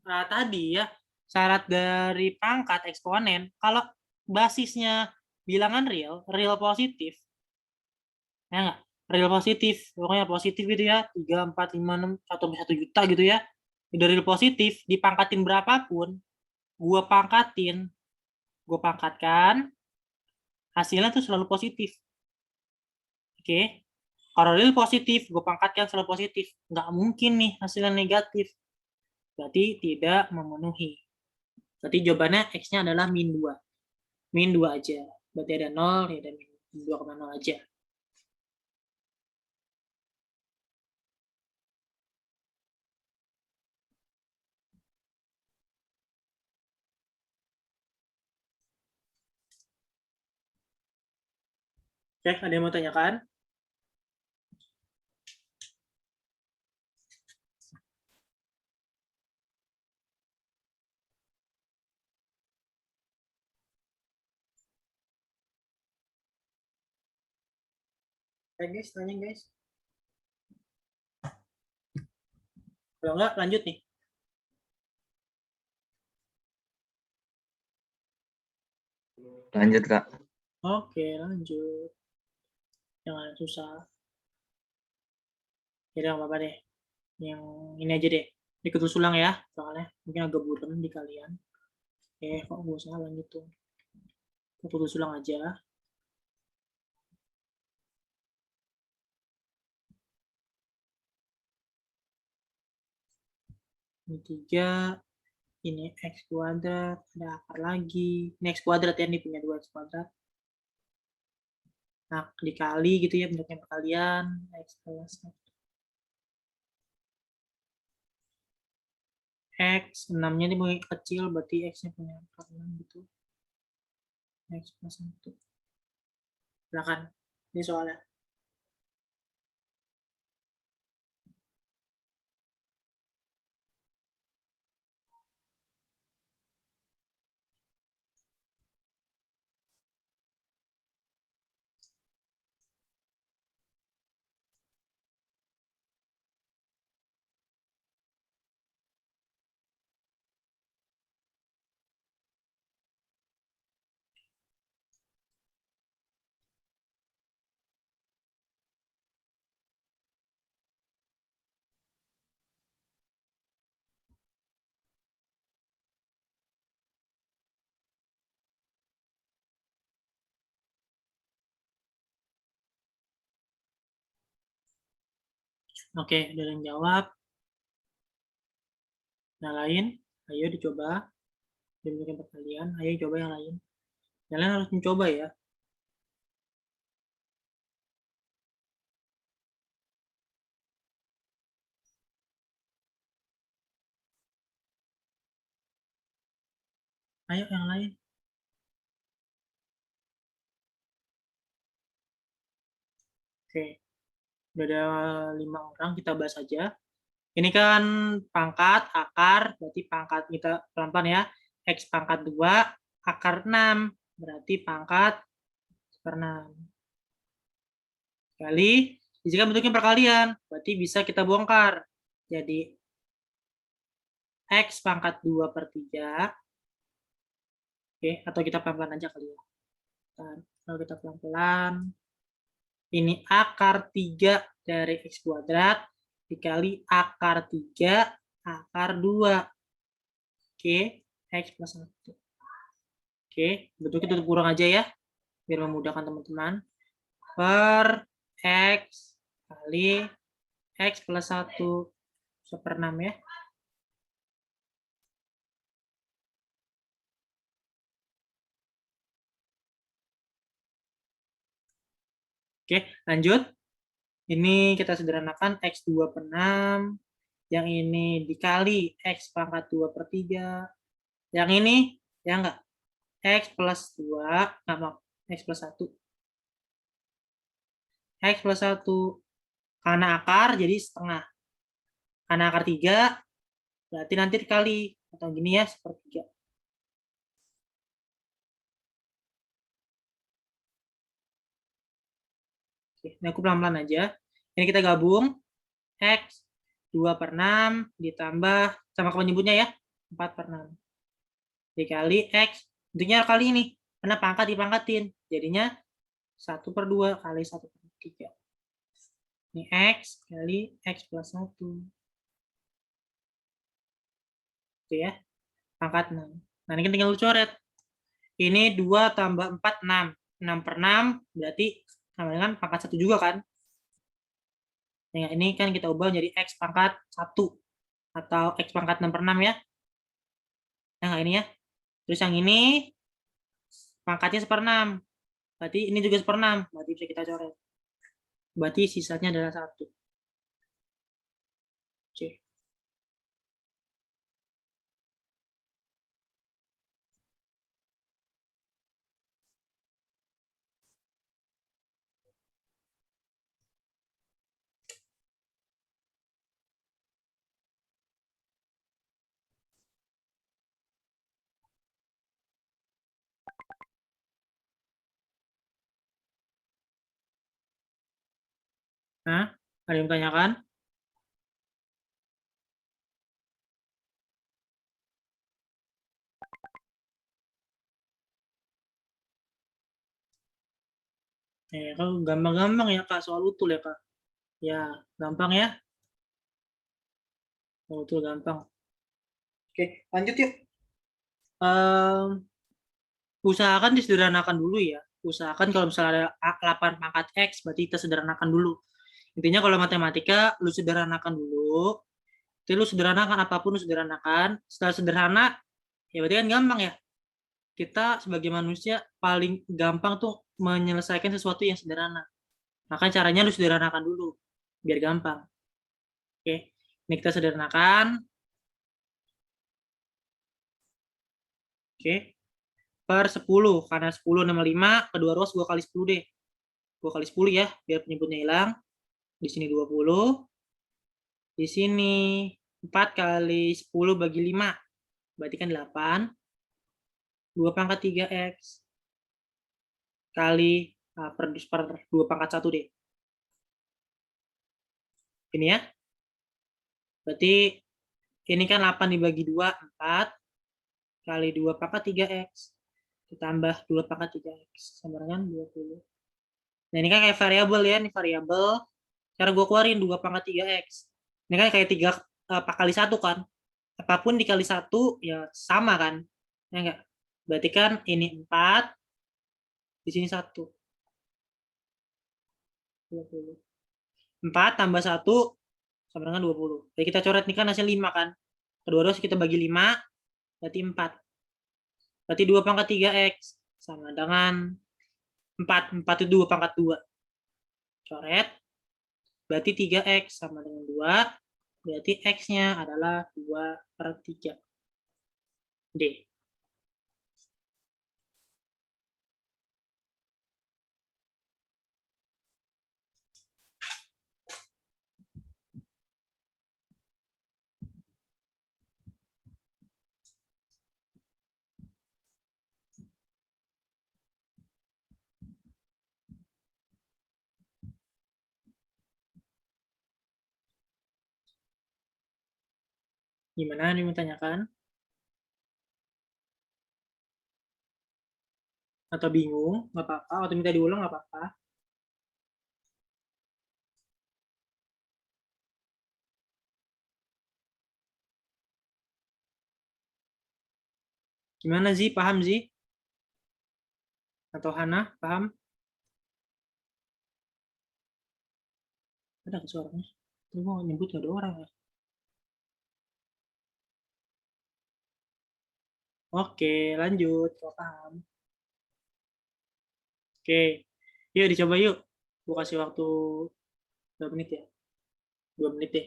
tadi ya, syarat dari pangkat eksponen, kalau basisnya bilangan real, real positif, ya nggak? Real positif, pokoknya positif gitu ya, 3, 4, 5, 6, 1 juta gitu ya. Dari real positif, dipangkatin berapapun, gue pangkatkan, hasilnya tuh selalu positif. Oke. Kalau real positif, gue pangkatkan selalu positif. Nggak mungkin nih hasilnya negatif. Berarti tidak memenuhi. Berarti jawabannya X-nya adalah min 2. Min 2 aja. Berarti ada 0, ya ada min 2,0 aja. Oke, ada yang mau tanyakan? Oke guys, tanya guys. Kalau enggak, lanjut nih. Lanjut, Kak. Oke, lanjut. Jangan susah. Jadi nggak apa-apa deh. Yang ini aja deh. Diketus ulang ya, soalnya mungkin agak buram di kalian. Kok gue salah lanjut tuh. Ketus ulang aja. Ini 3, ini X kuadrat, ada akar lagi. Ini X kuadrat ya, ini punya 2 X kuadrat. Nah, dikali gitu ya bentuknya perkalian. X plus 1. X, 6-nya ini mungkin kecil, berarti X-nya punya akar 6 gitu. X plus 1. Silakan, ini soalnya. Oke, ada yang jawab. Yang lain, ayo dicoba. Demikian perkalian, ayo coba yang lain. Kalian harus mencoba ya. Ayo yang lain. Oke, udah ada 5 orang, kita bahas aja. Ini kan pangkat, akar, berarti pangkat kita pelan-pelan ya. X pangkat 2, akar 6, berarti pangkat per 6. Kali, jika bentuknya perkalian, berarti bisa kita bongkar. Jadi, X pangkat 2 per 3. Oke, atau kita pelan-pelan aja kali ya. Kalau kita pelan-pelan, ini akar 3 dari X kuadrat dikali akar 3 akar 2. Oke, X plus 1. Oke, bentuknya tutup kurang aja ya, biar memudahkan teman-teman. Per X kali X plus 1 1/6 ya. Oke, lanjut. Ini kita sederhanakan X2 per 6. Yang ini dikali X pangkat 2 per 3. Yang ini, ya enggak? X plus 2, X plus 1. X plus 1. Karena akar, jadi setengah. Karena akar 3, berarti nanti dikali. Atau gini ya, sepertiga. Oke, ini aku pelan-pelan aja. Ini kita gabung. X 2 per 6 ditambah, sama penyebutnya ya, 4 per 6. Dikali X, tentunya kali ini. Karena pangkat dipangkatin. Jadinya 1 per 2 kali 1 per 3. Ini X kali X plus 1. Itu ya. Pangkat 6. Nah, ini tinggal coret. Ini 2 tambah 4, 6. 6 per 6 berarti sama dengan pangkat 1 juga kan. Yang ini kan kita ubah jadi X pangkat 1 atau X pangkat 6/6 ya. Yang ini ya. Terus yang ini pangkatnya 1/6. Berarti ini juga 1/6. Berarti bisa kita coret. Berarti sisanya adalah 1. Oke. Nah, ada yang tanyakan? Kalau gampang-gampang ya Kak, soal utul ya Kak. Ya, gampang ya. Soal utul gampang. Oke, lanjut yuk. Usahakan disederhanakan dulu ya. Usahakan kalau misalnya ada 8 pangkat X, berarti kita sederhanakan dulu. Intinya kalau matematika, lu sederhanakan dulu. Jadi lu sederhanakan apapun lu sederhanakan. Setelah sederhana, ya berarti kan gampang ya. Kita sebagai manusia paling gampang tuh menyelesaikan sesuatu yang sederhana. Maka caranya lu sederhanakan dulu, biar gampang. Oke, ini kita sederhanakan. Oke, per 10. Karena 10 sama 5, kedua ruas 2 kali 10 deh. 2 kali 10 ya, biar penyebutnya hilang. Di sini 20. Di sini 4 kali 10 bagi 5. Berarti kan 8. 2 pangkat 3X. Kali per 2 pangkat 1 deh. Ini ya. Berarti ini kan 8 dibagi 2, 4. Kali 2 pangkat 3X. Ditambah 2 pangkat 3X. Sama dengan 20. Nah ini kan kayak variabel ya. Ini variabel. Cara gue keluarin 2 pangkat 3X. Ini kan kayak 3 kali 1 kan. Apapun dikali 1 ya sama kan. Ya enggak? Berarti kan ini 4. Di sini 1. 20. 4 tambah 1 sama dengan 20. Jadi kita coret nih kan hasil 5 kan. Kedua-dua kita bagi 5. Berarti 4. Berarti 2 pangkat 3X. Sama dengan 4. 4 itu 2 pangkat 2. Coret. Berarti 3X sama dengan 2. Berarti X-nya adalah 2/3. D. Gimana nih menanyakan? Atau bingung? Nggak apa-apa. Atau minta diulang nggak apa-apa. Gimana Zi? Paham Zi? Atau Hana? Paham? Ada suaranya. Ini mau nyebut nggak ada orang ya? Oke, lanjut. Kau paham. Oke. Yuk dicoba yuk. Gue kasih waktu 2 menit ya. 2 menit deh.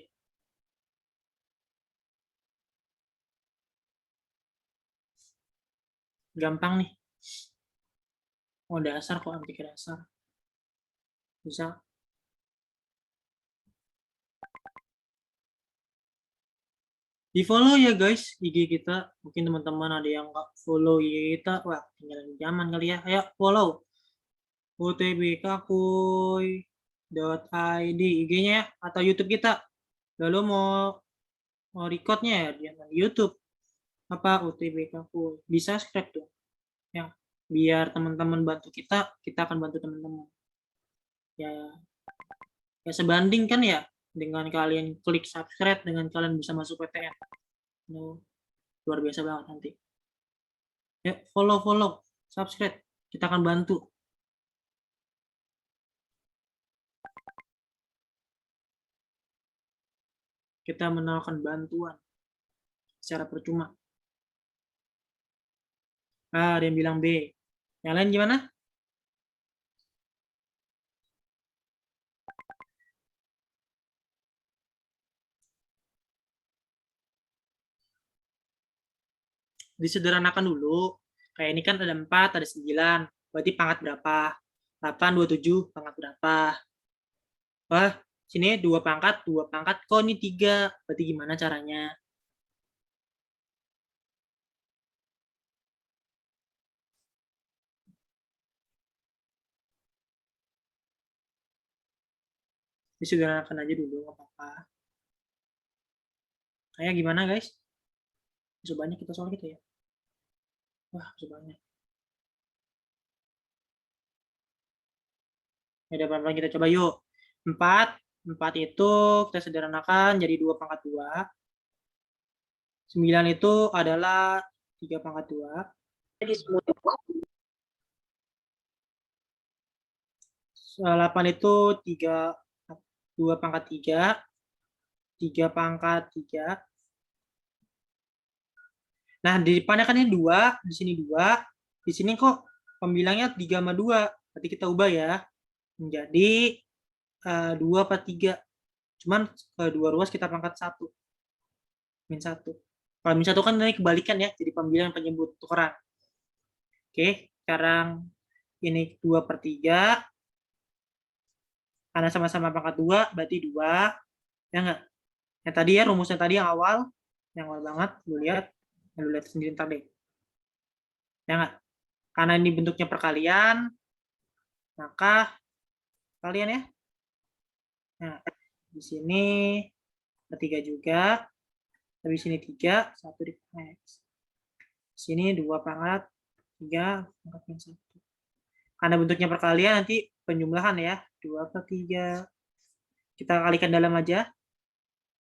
Gampang nih. Oh dasar kok pikir dasar. Bisa. Di follow ya guys IG kita. Mungkin teman-teman ada yang nggak follow IG kita. Wah, tinggal zaman kali ya. Ayo follow. utbkakuy.id IG-nya ya. Atau YouTube kita. Lalu mau recordnya ya di YouTube. Apa utbkakuy. Bisa subscribe tuh. Ya. Biar teman-teman bantu kita akan bantu teman-teman. Ya, ya sebanding kan ya dengan kalian klik subscribe dengan kalian bisa masuk PTN. Luar biasa banget nanti. Ya, follow, subscribe. Kita akan bantu. kita menawarkan bantuan secara percuma. Ada yang bilang B. Yang lain gimana? Disederhanakan dulu. Kayak ini kan ada 4, ada 9. Berarti pangkat berapa? 8, 27, pangkat berapa? Wah, sini 2 pangkat, 2 pangkat. Kok ini 3? Berarti gimana caranya? Disederhanakan aja dulu, nggak apa-apa. Kayak gimana, guys? Banyak kita soal gitu ya. Wah, banyak. Ya, pelan-pelan kita coba yuk. 4 itu kita sederhanakan jadi 2 pangkat 2. 9 itu adalah 3 pangkat 2. Jadi 8 itu 2 pangkat 3. 3 pangkat 3. Nah, di depannya kan ini 2, di sini 2. Di sini kok pembilangnya 3 sama 2. Berarti kita ubah ya. Menjadi 2 per 3. Cuman 2 ruas kita pangkat 1. Min 1. Kalau min 1 kan ini kebalikan ya. Jadi pembilang penyebut tukeran. Oke, sekarang ini 2 per 3. Karena sama-sama pangkat 2, berarti 2. Ya enggak? Yang tadi ya, rumusnya tadi yang awal banget. Lu lihat sendiri ntar deh. Ya enggak? Karena ini bentuknya perkalian, maka kalian ya. Nah, di sini 3 juga. Tapi di sini 3, 1 di X. Di sini 2 pangkat 3 pangkat min 1. Karena bentuknya perkalian nanti penjumlahan ya. 2 per 3. Kita kalikan dalam aja.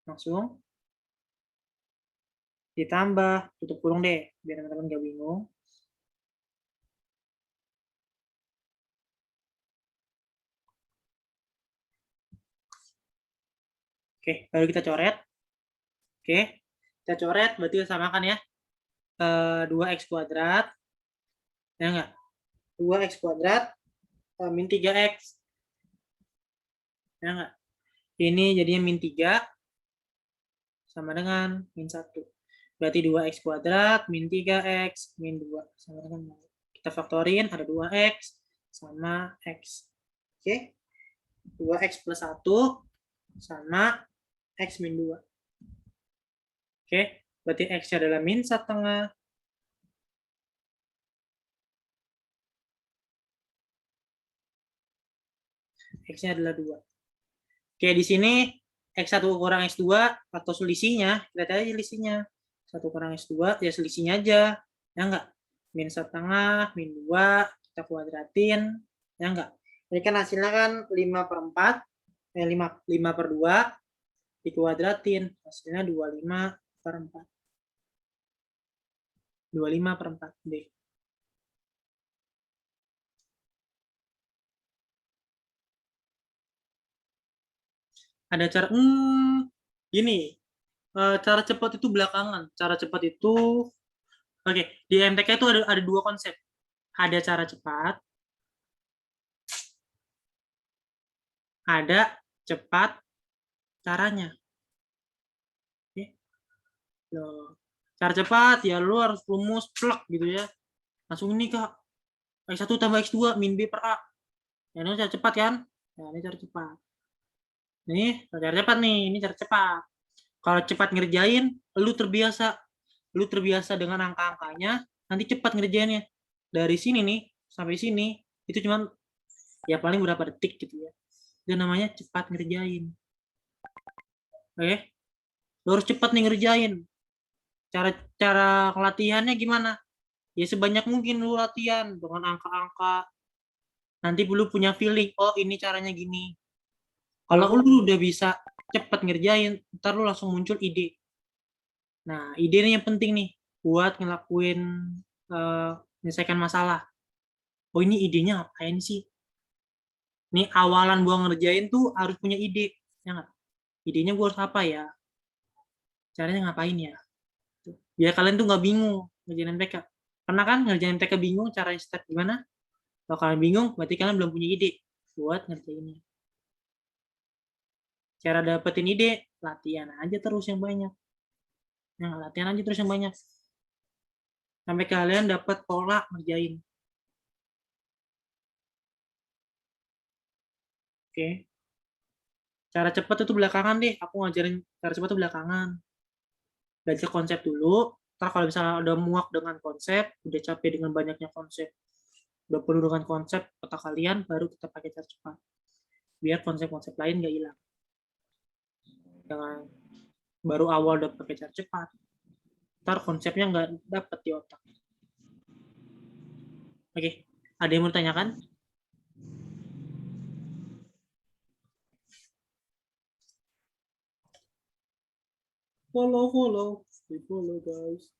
Langsung. Ditambah, tutup kurung deh, biar teman-teman nggak bingung. Oke, baru kita coret. Oke, kita coret, berarti kita samakan ya. 2x kuadrat. Ya enggak? 2x kuadrat min 3x. Ya enggak? Ini jadinya min 3 sama dengan min 1. Berarti 2x kuadrat min 3x min 2 sama dengan 0. Kita faktorin, ada 2x sama x. Oke. 2x plus 1 sama x min 2. Oke, berarti x-nya adalah min 1/2. X-nya adalah 2. Oke, di sini X1 kurang X2 atau selisihnya, kita cari selisihnya. 1 kurang X2, ya selisihnya aja. Ya enggak? Min 1/2, min 2, kita kuadratin. Ya enggak? Ini kan hasilnya kan 5/4, 5/2, dikuadratin. Hasilnya 25/4. 25/4 D. Ada cara gini, cara cepat itu belakangan. Cara cepat itu oke, di MTK itu ada 2 konsep. Ada cara cepat, ada cepat caranya. Oke. Loh. Cara cepat ya lu harus rumus plek gitu ya. Langsung ini Kak. X1 tambah X2 min B per A. Ya, ini cara cepat kan? Ya, ini cara cepat. Nih, cara cepat nih, ini cara cepat. Kalau cepat ngerjain, lu terbiasa dengan angka-angkanya, nanti cepat ngerjainnya. Dari sini nih sampai sini itu cuman ya paling berapa detik gitu ya. Itu namanya cepat ngerjain. Oke. Lu harus cepat nih ngerjain. Cara latihannya gimana? Ya sebanyak mungkin lu latihan dengan angka-angka. Nanti lu punya feeling, oh ini caranya gini. Kalau lu udah bisa cepat ngerjain, ntar lu langsung muncul ide. Nah, ide ini yang penting nih buat ngelakuin menyelesaikan masalah. Oh ini idenya apain sih? Ini awalan gua ngerjain tuh harus punya ide, ya nggak? Idenya gua harus apa ya? Caranya ngapain ya? Biar kalian tuh nggak bingung ngerjain MTK. Pernah kan ngerjain MTK bingung cara step gimana? Kalau kalian bingung, berarti kalian belum punya ide buat ngerjainnya. Cara dapetin ide, latihan aja terus yang banyak. Nah, latihan aja terus yang banyak. Sampai kalian dapat pola ngerjain. Oke. Cara cepat itu belakangan deh. Aku ngajarin cara cepat itu belakangan. Belajar konsep dulu. Ntar kalau misalnya udah muak dengan konsep, udah capek dengan banyaknya konsep, udah perlu dengan konsep otak kalian, baru kita pakai cara cepat. Biar konsep-konsep lain nggak hilang. Jangan baru awal udah pakai cara cepat. Ntar konsepnya nggak dapet di otak. Oke, ada yang mau ditanyakan? Follow, stay follow guys.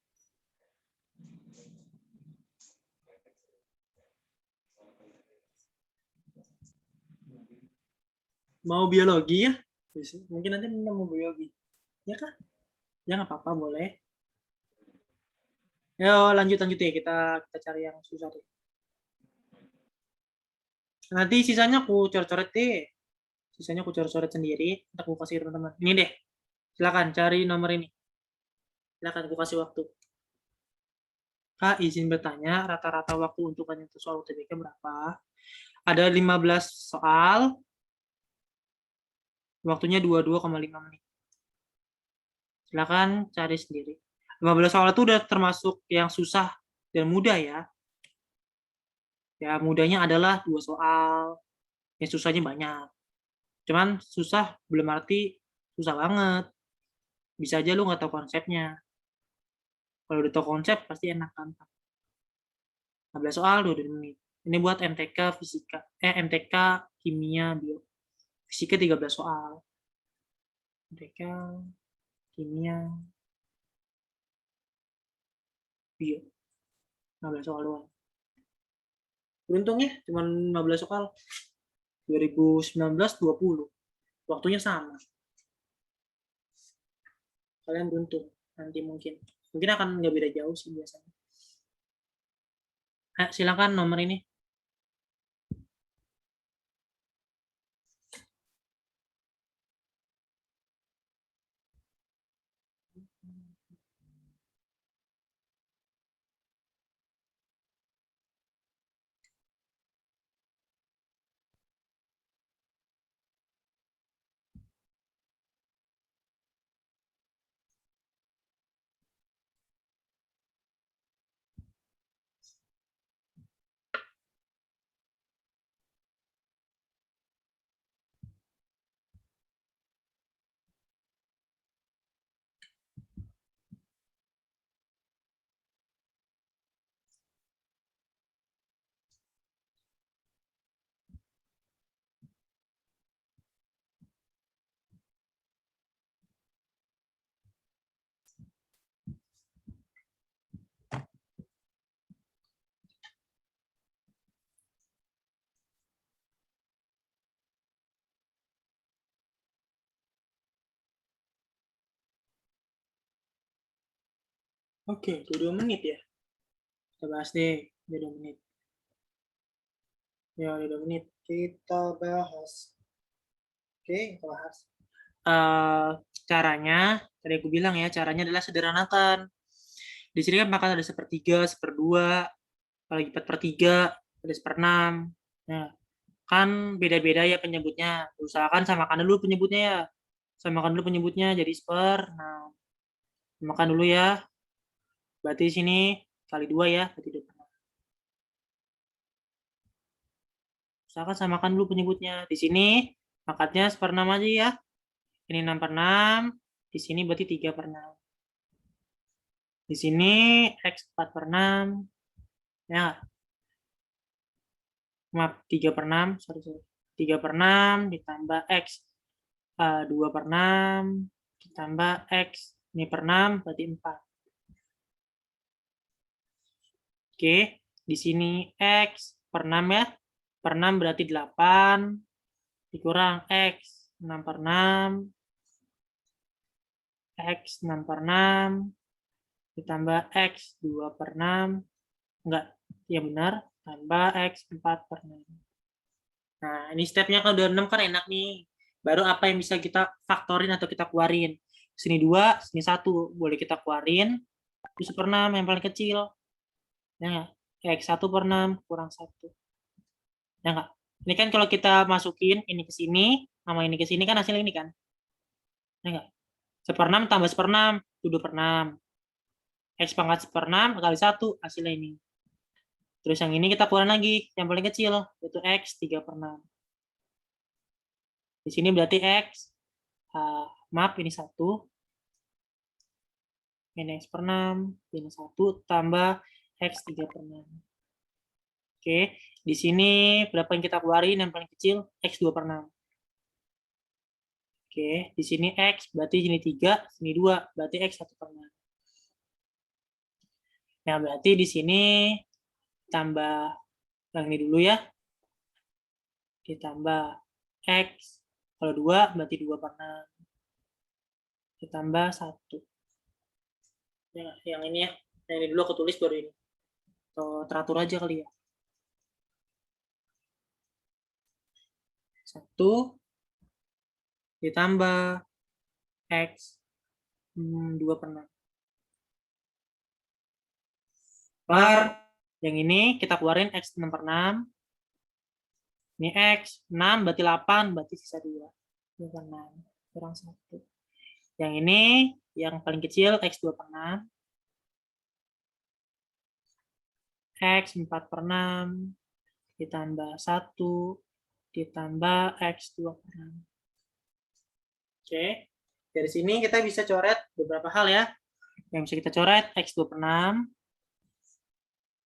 Mau biologi ya? Mungkin nanti mau biologi. Ya kah? Ya nggak apa-apa, boleh. Yo, lanjut ya. Kita cari yang susah deh. Nanti sisanya aku coret-coret deh. Sisanya aku coret-coret sendiri. Aku kasih teman-teman. Ini deh. Silakan cari nomor ini. Silakan aku kasih waktu. Kak, izin bertanya, rata-rata waktu untuk menyentuh soal UTBK berapa? Ada 15 soal. Waktunya 22,5 menit. Silakan cari sendiri. 15 soal itu udah termasuk yang susah dan mudah ya. Ya, mudahnya adalah 2 soal. Yang susahnya banyak. Cuman susah belum arti susah banget. Bisa aja lu nggak tahu konsepnya. Kalau udah tahu konsep pasti enak kan. 15 soal 22 menit. Ini buat MTK fisika. MTK kimia bio. Fisika 13 soal. MTK kimia bio. 15 soal doang. Beruntung ya, cuma 15 soal. 2019-20. Waktunya sama. Kalian beruntung. Nanti mungkin akan nggak beda jauh sih biasanya. Silakan nomor ini. Oke, 22 menit ya. Kita bahas deh, 22 menit. Ya, 22 menit. Kita bahas. Oke, kita bahas. Caranya, tadi aku bilang ya, caranya adalah sederhanakan. Di sini kan makan ada 1/3, 1/2, kalau 4/3, ada 1/6. Nah, kan beda-beda ya penyebutnya. Usahakan samakan dulu penyebutnya ya. Samakan dulu penyebutnya jadi 1/6. Samakan dulu ya. Berarti di sini kali 2 ya, berarti 2/6. Usahakan samakan dulu penyebutnya. Di sini pangkatnya 1/6 aja ya. Ini 6/6. Di sini berarti 3/6. Di sini X 4/6. Ya. Maaf, 3/6. Sorry. 3/6 ditambah X 2/6 ditambah X. Ini per 6 berarti 4. Oke. Di sini X per 6 ya. Per 6 berarti 8. Dikurang X 6/6. X 6 per 6 ditambah X 2 per 6. Enggak, ya benar. Tambah X 4 per 6. Nah, ini stepnya kalau udah 6 kan enak nih. Baru apa yang bisa kita faktorin atau kita keluarin. Sini 2, sini 1. Boleh kita keluarin. 7 per 6 yang paling kecil. Ya nggak? X 1 per 6 kurang 1. Ya nggak? Ini kan kalau kita masukin ini ke sini, sama ini ke sini kan hasilnya ini kan. Ya nggak? 1/6 tambah 1/6, 7 per 6. X pangkat 1/6 kali 1, hasilnya ini. Terus yang ini kita keluarin lagi, yang paling kecil, yaitu X 3 per 6. Di sini berarti X, maaf ini 1, ini X per 6, ini 1, tambah X 3 per 6. Oke, di sini berapa yang kita keluarin yang paling kecil? X 2 per 6. Oke, di sini X, berarti sini 3, sini 2, berarti X 1 per 6. Nah, berarti di sini tambah yang ini dulu ya. Ditambah X, kalau 2 berarti 2 per 6. Ditambah 1. Yang ini ya, yang ini dulu aku tulis baru ini. Atau teratur aja kali ya. 1 ditambah X 2 per 6. Per yang ini kita keluarin X 6 per 6. Ini X 6 berarti 8, berarti sisa 2. 2 per 6 kurang 1. Yang ini yang paling kecil X 2 per 6. X 4 per 6 ditambah 1 ditambah X 2 per 6. Oke, dari sini kita bisa coret beberapa hal ya. Yang bisa kita coret X 2 per 6.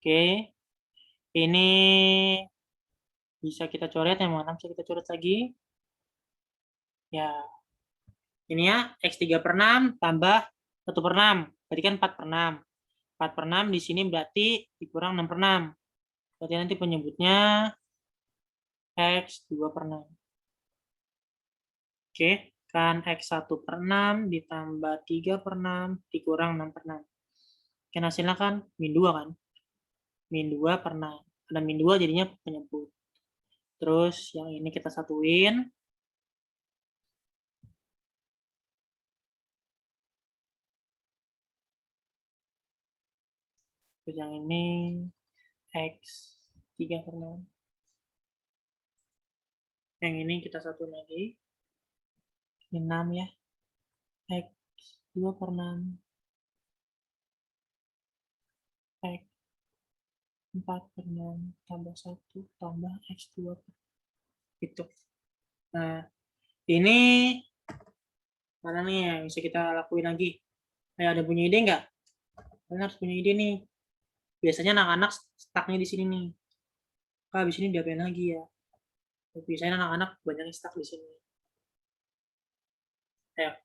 Oke, ini bisa kita coret, yang mana bisa kita coret lagi. Ya, ini ya, X 3 per 6 tambah 1 per 6. Berarti kan 4 per 6. 4 per 6 di sini berarti dikurang 6 per 6. Berarti nanti penyebutnya X 2 per 6. Oke, kan X 1 per 6 ditambah 3 per 6 dikurang 6 per 6. Kan hasilnya kan min 2 kan? Min 2 per 6. Ada min 2 jadinya penyebut. Terus yang ini kita satuin. Terus yang ini X 3 per 6. Yang ini kita satu lagi. Ini 6 ya. X 2 per 6. X 4 per 6 tambah 1 tambah X 2 per 6. Gitu. Nah, ini mana nih yang bisa kita lakuin lagi? Ada punya ide nggak? Kalian harus punya ide nih. Biasanya anak-anak stucknya di sini nih. Kak, habis ini diapain lagi ya? Biasanya anak-anak banyak yang stuck di sini. Ayo,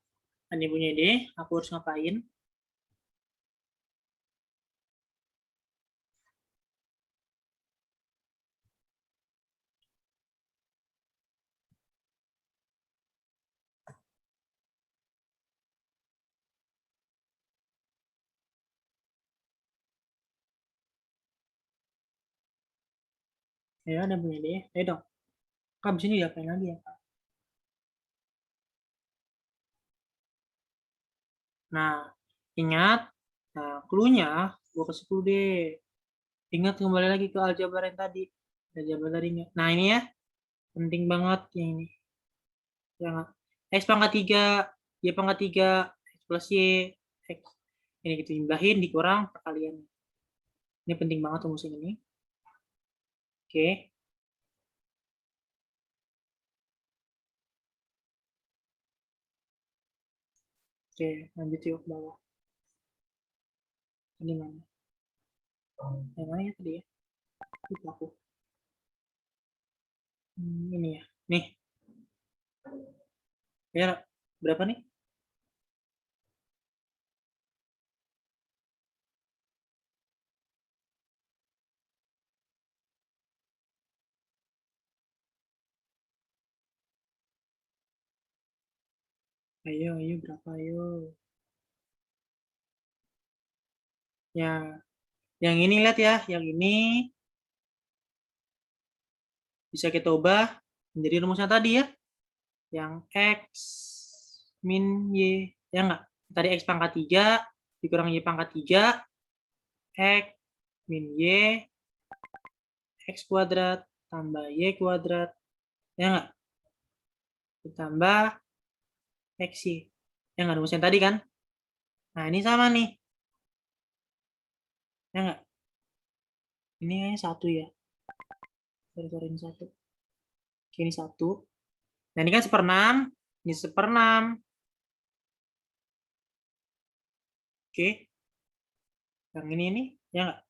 ada yang punya ide? Aku harus ngapain? Ya, ada yang punya ide? Ayo dong. Kak, habis ini diapain lagi ya, Kak? Nah, ingat, nah, clue-nya gue kasih clue deh. Ingat kembali lagi ke aljabar yang tadi. Aljabar tadi nggak? Nah, ini ya, penting banget yang ini. Yang X pangkat 3, Y pangkat 3, X plus Y, X. Ini kita jumlahin, dikurang perkalian. Ini penting banget rumus ini. Oke. Oke, lanjut yuk ke bawah. Ini mana? Yang mana ya tadi ya? Lupa aku. Ini ya. Nih. Ya, berapa nih? Ayo, ayo, berapa ayo? Ya, yang ini lihat ya, yang ini bisa kita ubah menjadi rumusnya tadi ya, yang X min Y, ya enggak? Tadi X pangkat 3 dikurang Y pangkat 3, X min Y, X kuadrat tambah Y kuadrat, ya enggak? Ditambah XY. Ya enggak, rumusnya tadi kan? Nah, ini sama nih. Ya enggak? Ini kayaknya 1 ya. Sorry, ini 1. Oke, ini 1. Nah, ini kan 1/6. Ini 1/6. Oke. Yang ini, ya enggak?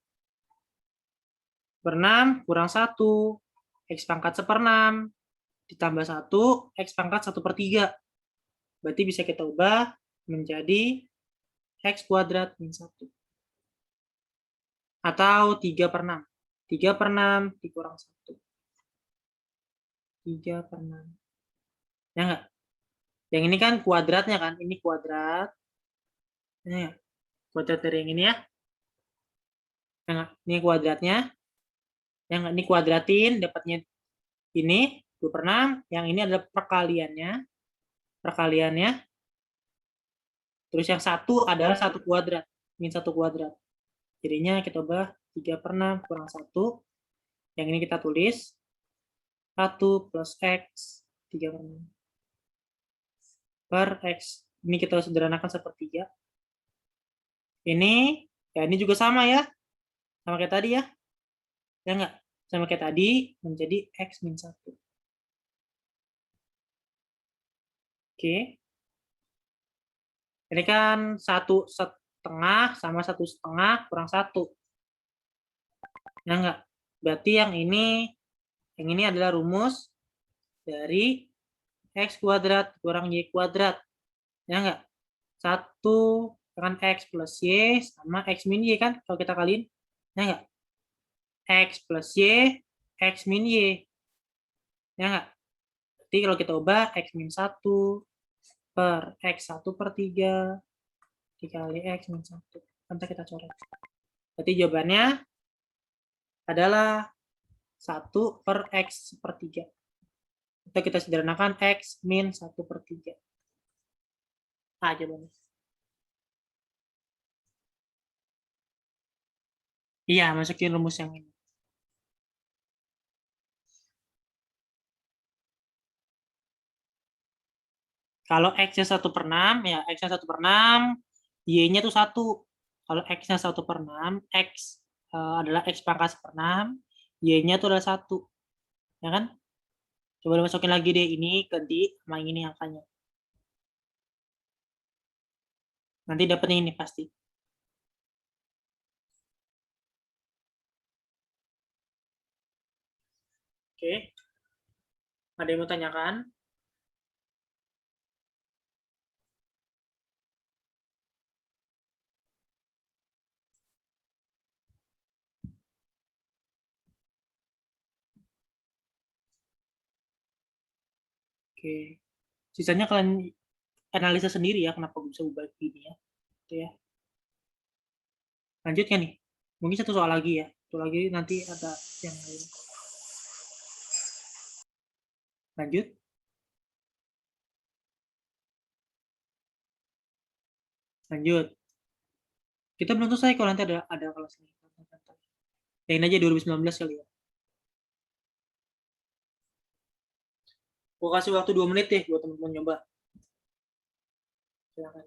1/6 kurang 1. X pangkat 1/6. Ditambah 1, X pangkat 1/3. Berarti bisa kita ubah menjadi X kuadrat min 1. Atau 3/6. 3/6 dikurang 1. 3/6. Ya enggak? Yang ini kan kuadratnya kan? Ini kuadrat. Ya, kuadrat dari yang ini ya. Ya enggak? Ini kuadratnya. Ya enggak? Ini kuadratin, dapatnya ini 2/6. Yang ini adalah perkaliannya. Perkaliannya. Terus yang 1 adalah 1 kuadrat. Min 1 kuadrat. Jadinya kita ubah 3/6 kurang 1. Yang ini kita tulis 1 plus X 3/6 per X. Ini kita sederhanakan sepertiga. Ini, ya ini juga sama ya. Sama kayak tadi ya. Ya enggak? Sama kayak tadi menjadi X min 1. Oke. Ini kan 1/2 sama 1/2 kurang 1. Ya enggak? Berarti yang ini adalah rumus dari X kuadrat kurang Y kuadrat. Ya enggak? 1 kan X plus Y sama X min Y kan? Kalau kita kaliin. Ya enggak? X plus Y, X min Y. Ya enggak? Berarti kalau kita ubah X min 1 per X 1/3 dikali X min 1. Nanti kita coret. Berarti jawabannya adalah 1 per X sepertiga. Atau kita sederhanakan X min 1/3. Ah, jawabannya. Iya, masukin rumus yang ini. Kalau X-nya 1/6, ya X-nya 1/6, Y-nya tuh 1. Kalau X-nya 1/6, X adalah X pangkat 1/6, Y-nya tuh adalah 1. Ya kan? Coba masukin lagi deh, ini ganti sama ini angkanya. Nanti dapetnya ini pasti. Oke. Ada yang mau tanyakan? Oke. Sisanya kalian analisa sendiri ya, kenapa bisa ubah gini ya. Itu ya. Lanjut ya nih. Mungkin satu soal lagi ya. Satu lagi nanti ada yang lain. Lanjut. Lanjut. Kita belum selesai kalau nanti ada kelas nih. Yain aja 2019 kali ya. Gua kasih waktu 2 menit deh buat teman-teman nyoba. Silakan.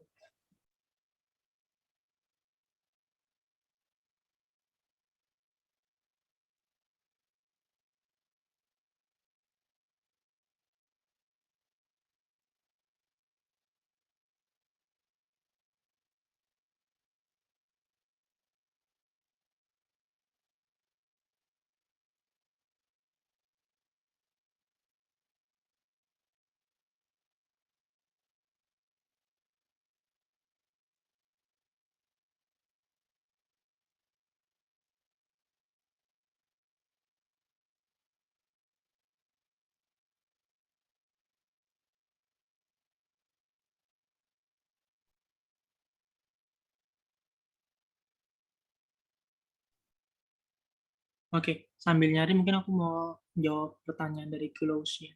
Oke, sambil nyari mungkin aku mau jawab pertanyaan dari Close-nya.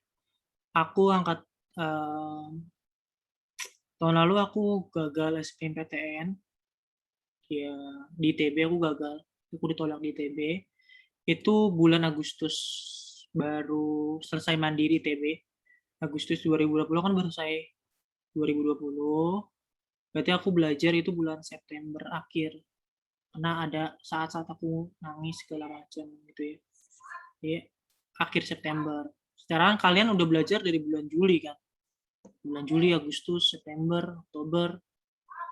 Aku angkat tahun lalu aku gagal SBMPTN, ya di ITB aku gagal, aku ditolak di ITB. Itu bulan Agustus baru selesai mandiri ITB. Agustus 2020 kan baru selesai 2020. Berarti aku belajar itu bulan September akhir. Karena ada saat-saat aku nangis segala macam gitu ya. Jadi akhir September. Sekarang kalian udah belajar dari bulan Juli kan? Bulan Juli, Agustus, September, Oktober,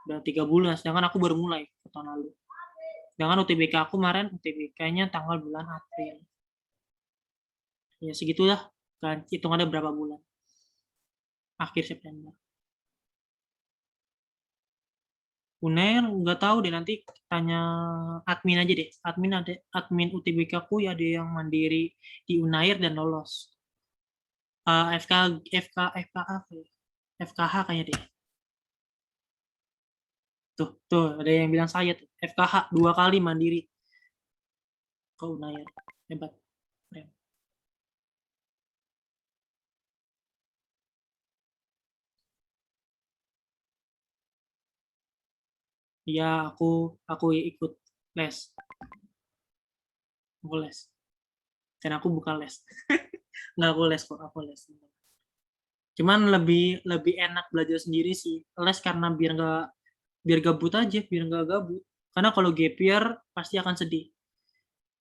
udah 3 bulan. Sedangkan aku baru mulai tahun lalu. Sedangkan UTBK aku kemarin UTBK-nya tanggal bulan April. Ya segitulah kan, hitungannya berapa bulan. Akhir September. UNER nggak tahu deh, nanti tanya admin aja deh. Admin UTBK aku ya, ada yang mandiri di Unair dan lolos. FK FK FKA FKH kayaknya deh. Tuh ada yang bilang saya tuh FKH 2 kali mandiri ke Unair. Hebat. Keren. Iya, aku ikut les. Aku les. Dan aku bukan les. Nggak, aku les kok, aku les. Cuman lebih lebih enak belajar sendiri sih. Les karena biar gabut aja, biar nggak gabut. Karena kalau gap year pasti akan sedih.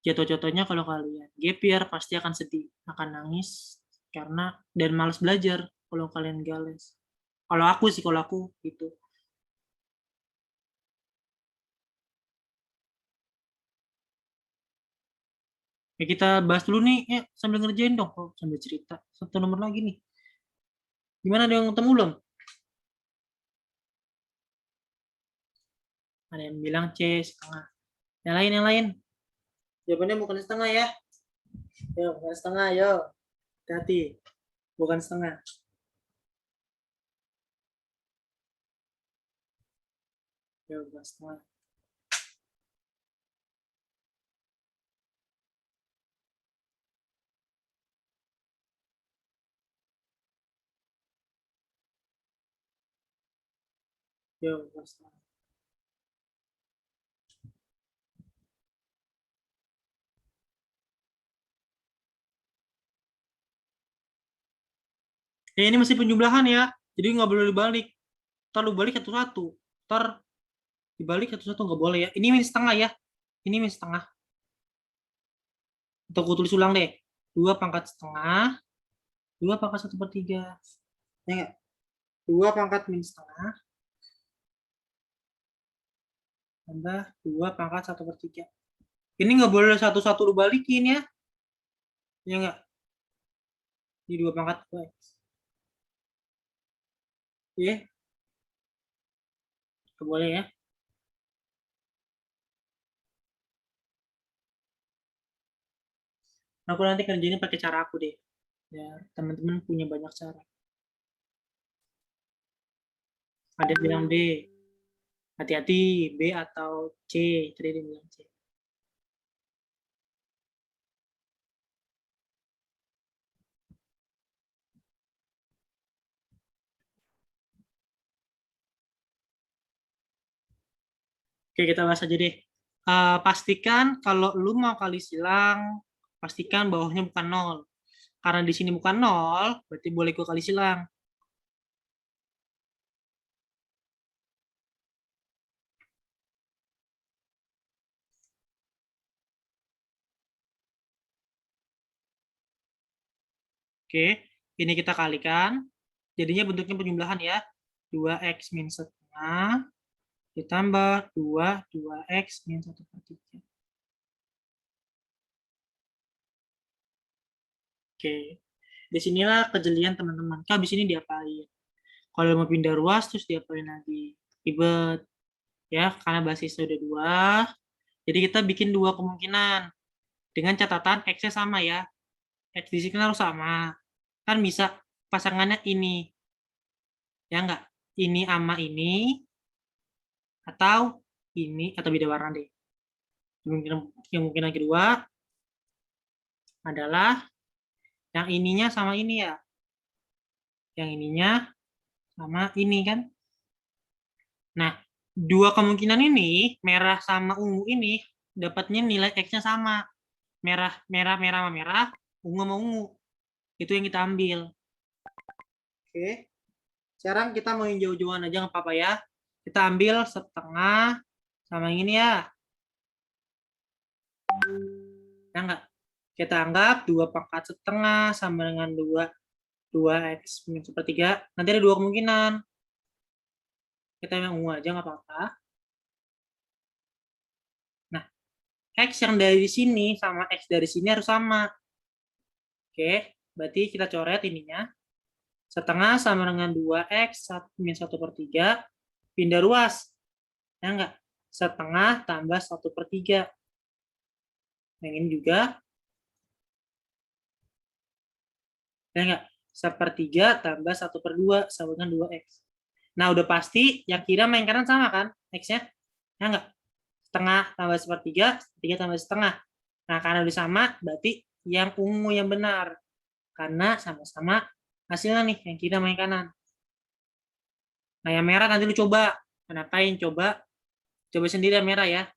Jatuh-jatuhnya kalau kalian gap year pasti akan sedih, akan nangis karena dan malas belajar kalau kalian nggak les. Kalau aku gitu. Ya kita bahas dulu nih, sambil ngerjain dong, sambil cerita. Satu nomor lagi nih. Gimana, ada yang ketemu belum? Ada yang bilang C setengah. Yang lain. Jawabannya bukan setengah ya. Yo, bukan setengah, yo. Hati-hati. Bukan setengah. Yo, bukan setengah. Yo, bukan setengah. Ini masih penjumlahan ya. Jadi nggak boleh dibalik. Ntar lu balik satu-satu. Ntar dibalik satu-satu nggak boleh ya. Ini min setengah ya. Ini min setengah. Atau aku tulis ulang deh. 2 pangkat setengah. 2 pangkat 1/3. Ya nggak? 2 pangkat min setengah. Tambah 2 pangkat 1/3. Ini nggak boleh satu-satu lu balikin ya. Ya nggak? Ini 2 pangkat 2x. Oke. Nggak boleh ya. Aku nanti kerjain pakai cara aku deh. Ya, teman-teman punya banyak cara. Ada yang bilang D. Hati-hati B atau C. Tadi dia bilang C. Oke, kita bahas aja deh. Pastikan kalau lu mau kali silang, pastikan bawahnya bukan 0. Karena di sini bukan 0, berarti boleh gue kali silang. Oke, ini kita kalikan. Jadinya bentuknya penjumlahan ya. 2x min setengah ditambah 2x min 1/3. Oke, disinilah kejelian teman-teman. Habis ini diapain? Kalau mau pindah ruas, terus diapain lagi? Ribet. Ya, karena basisnya udah 2. Jadi kita bikin 2 kemungkinan. Dengan catatan X-nya sama ya. X di sini harus sama. Kan bisa pasangannya ini. Ya enggak? Ini sama ini. Atau ini, atau beda warna deh. Kemungkinan kedua, adalah yang ininya sama ini ya. Yang ininya sama ini kan. Nah, dua kemungkinan ini, merah sama ungu ini, dapatnya nilai X-nya sama. Merah, merah, merah sama merah, ungu sama ungu. Itu yang kita ambil. Oke. Sekarang kita mau yang jauh-jauhan aja nggak apa-apa ya. Kita ambil setengah sama yang ini ya. Ya nggak? Kita anggap 2 pangkat setengah sama dengan 2x min 1/3. Nanti ada dua kemungkinan. Kita yang ungu aja nggak apa-apa. Nah, X yang dari sini sama X dari sini harus sama. Oke, berarti kita coret ininya. Setengah sama dengan 2x min 1/3. Pindah ruas. Ya enggak? Setengah tambah 1/3. Yang ini juga. Ya enggak? 1/3 tambah 1/2 sama dengan 2x. Nah, udah pasti yang kiri sama yang kanan sama kan? X-nya. Ya enggak? Setengah tambah 1/3, 3 tambah setengah. Nah, karena udah sama, berarti yang ungu yang benar. Karena sama-sama hasilnya nih, yang kiri sama yang kanan. Nah, yang merah nanti lu coba. Ngapain? Coba sendiri yang merah ya.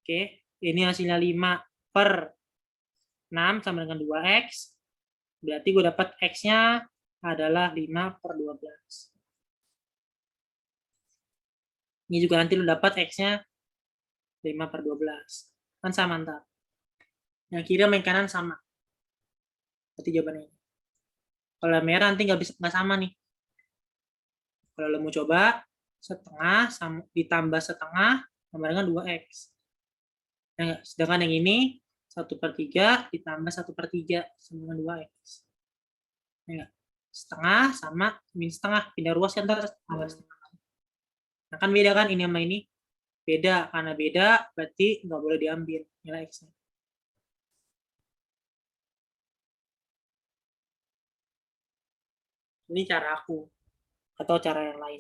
Oke, ini hasilnya 5/6 sama dengan 2x. Berarti gue dapat X-nya adalah 5/12. Ini juga nanti lu dapat X-nya 5/12. Kan sama ntar. Yang kiri sama yang kanan sama. Berarti jawabannya ini. Kalau yang merah nanti nggak sama nih. Kalau lo mau coba, setengah sama, ditambah setengah sama dengan 2x. Ya, sedangkan yang ini 1/3 ditambah 1/3 sama dengan 2x. Ya, setengah sama min setengah. Pindah ruas kan ntar tambah setengah. Nah kan beda kan ini sama ini? Beda. Karena beda berarti nggak boleh diambil nilai x-nya. Ini cara aku. Atau cara yang lain.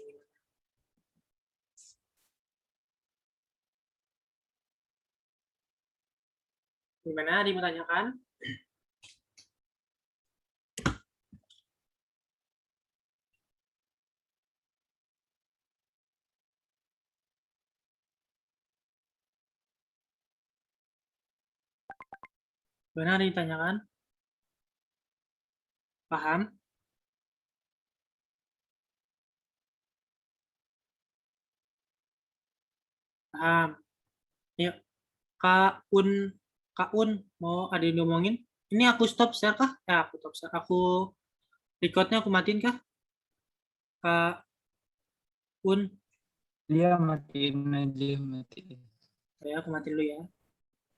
Gimana? Ditanyakan? Gimana? Ditanyakan? Paham? Paham. Yuk. Kak Un, mau ada yang ngomongin? Ini aku stop share kah? Ya, aku stop share. Aku recordnya aku matiin kah? Kak Un. Dia matiin aja, matiin. Ya, aku matiin dulu ya.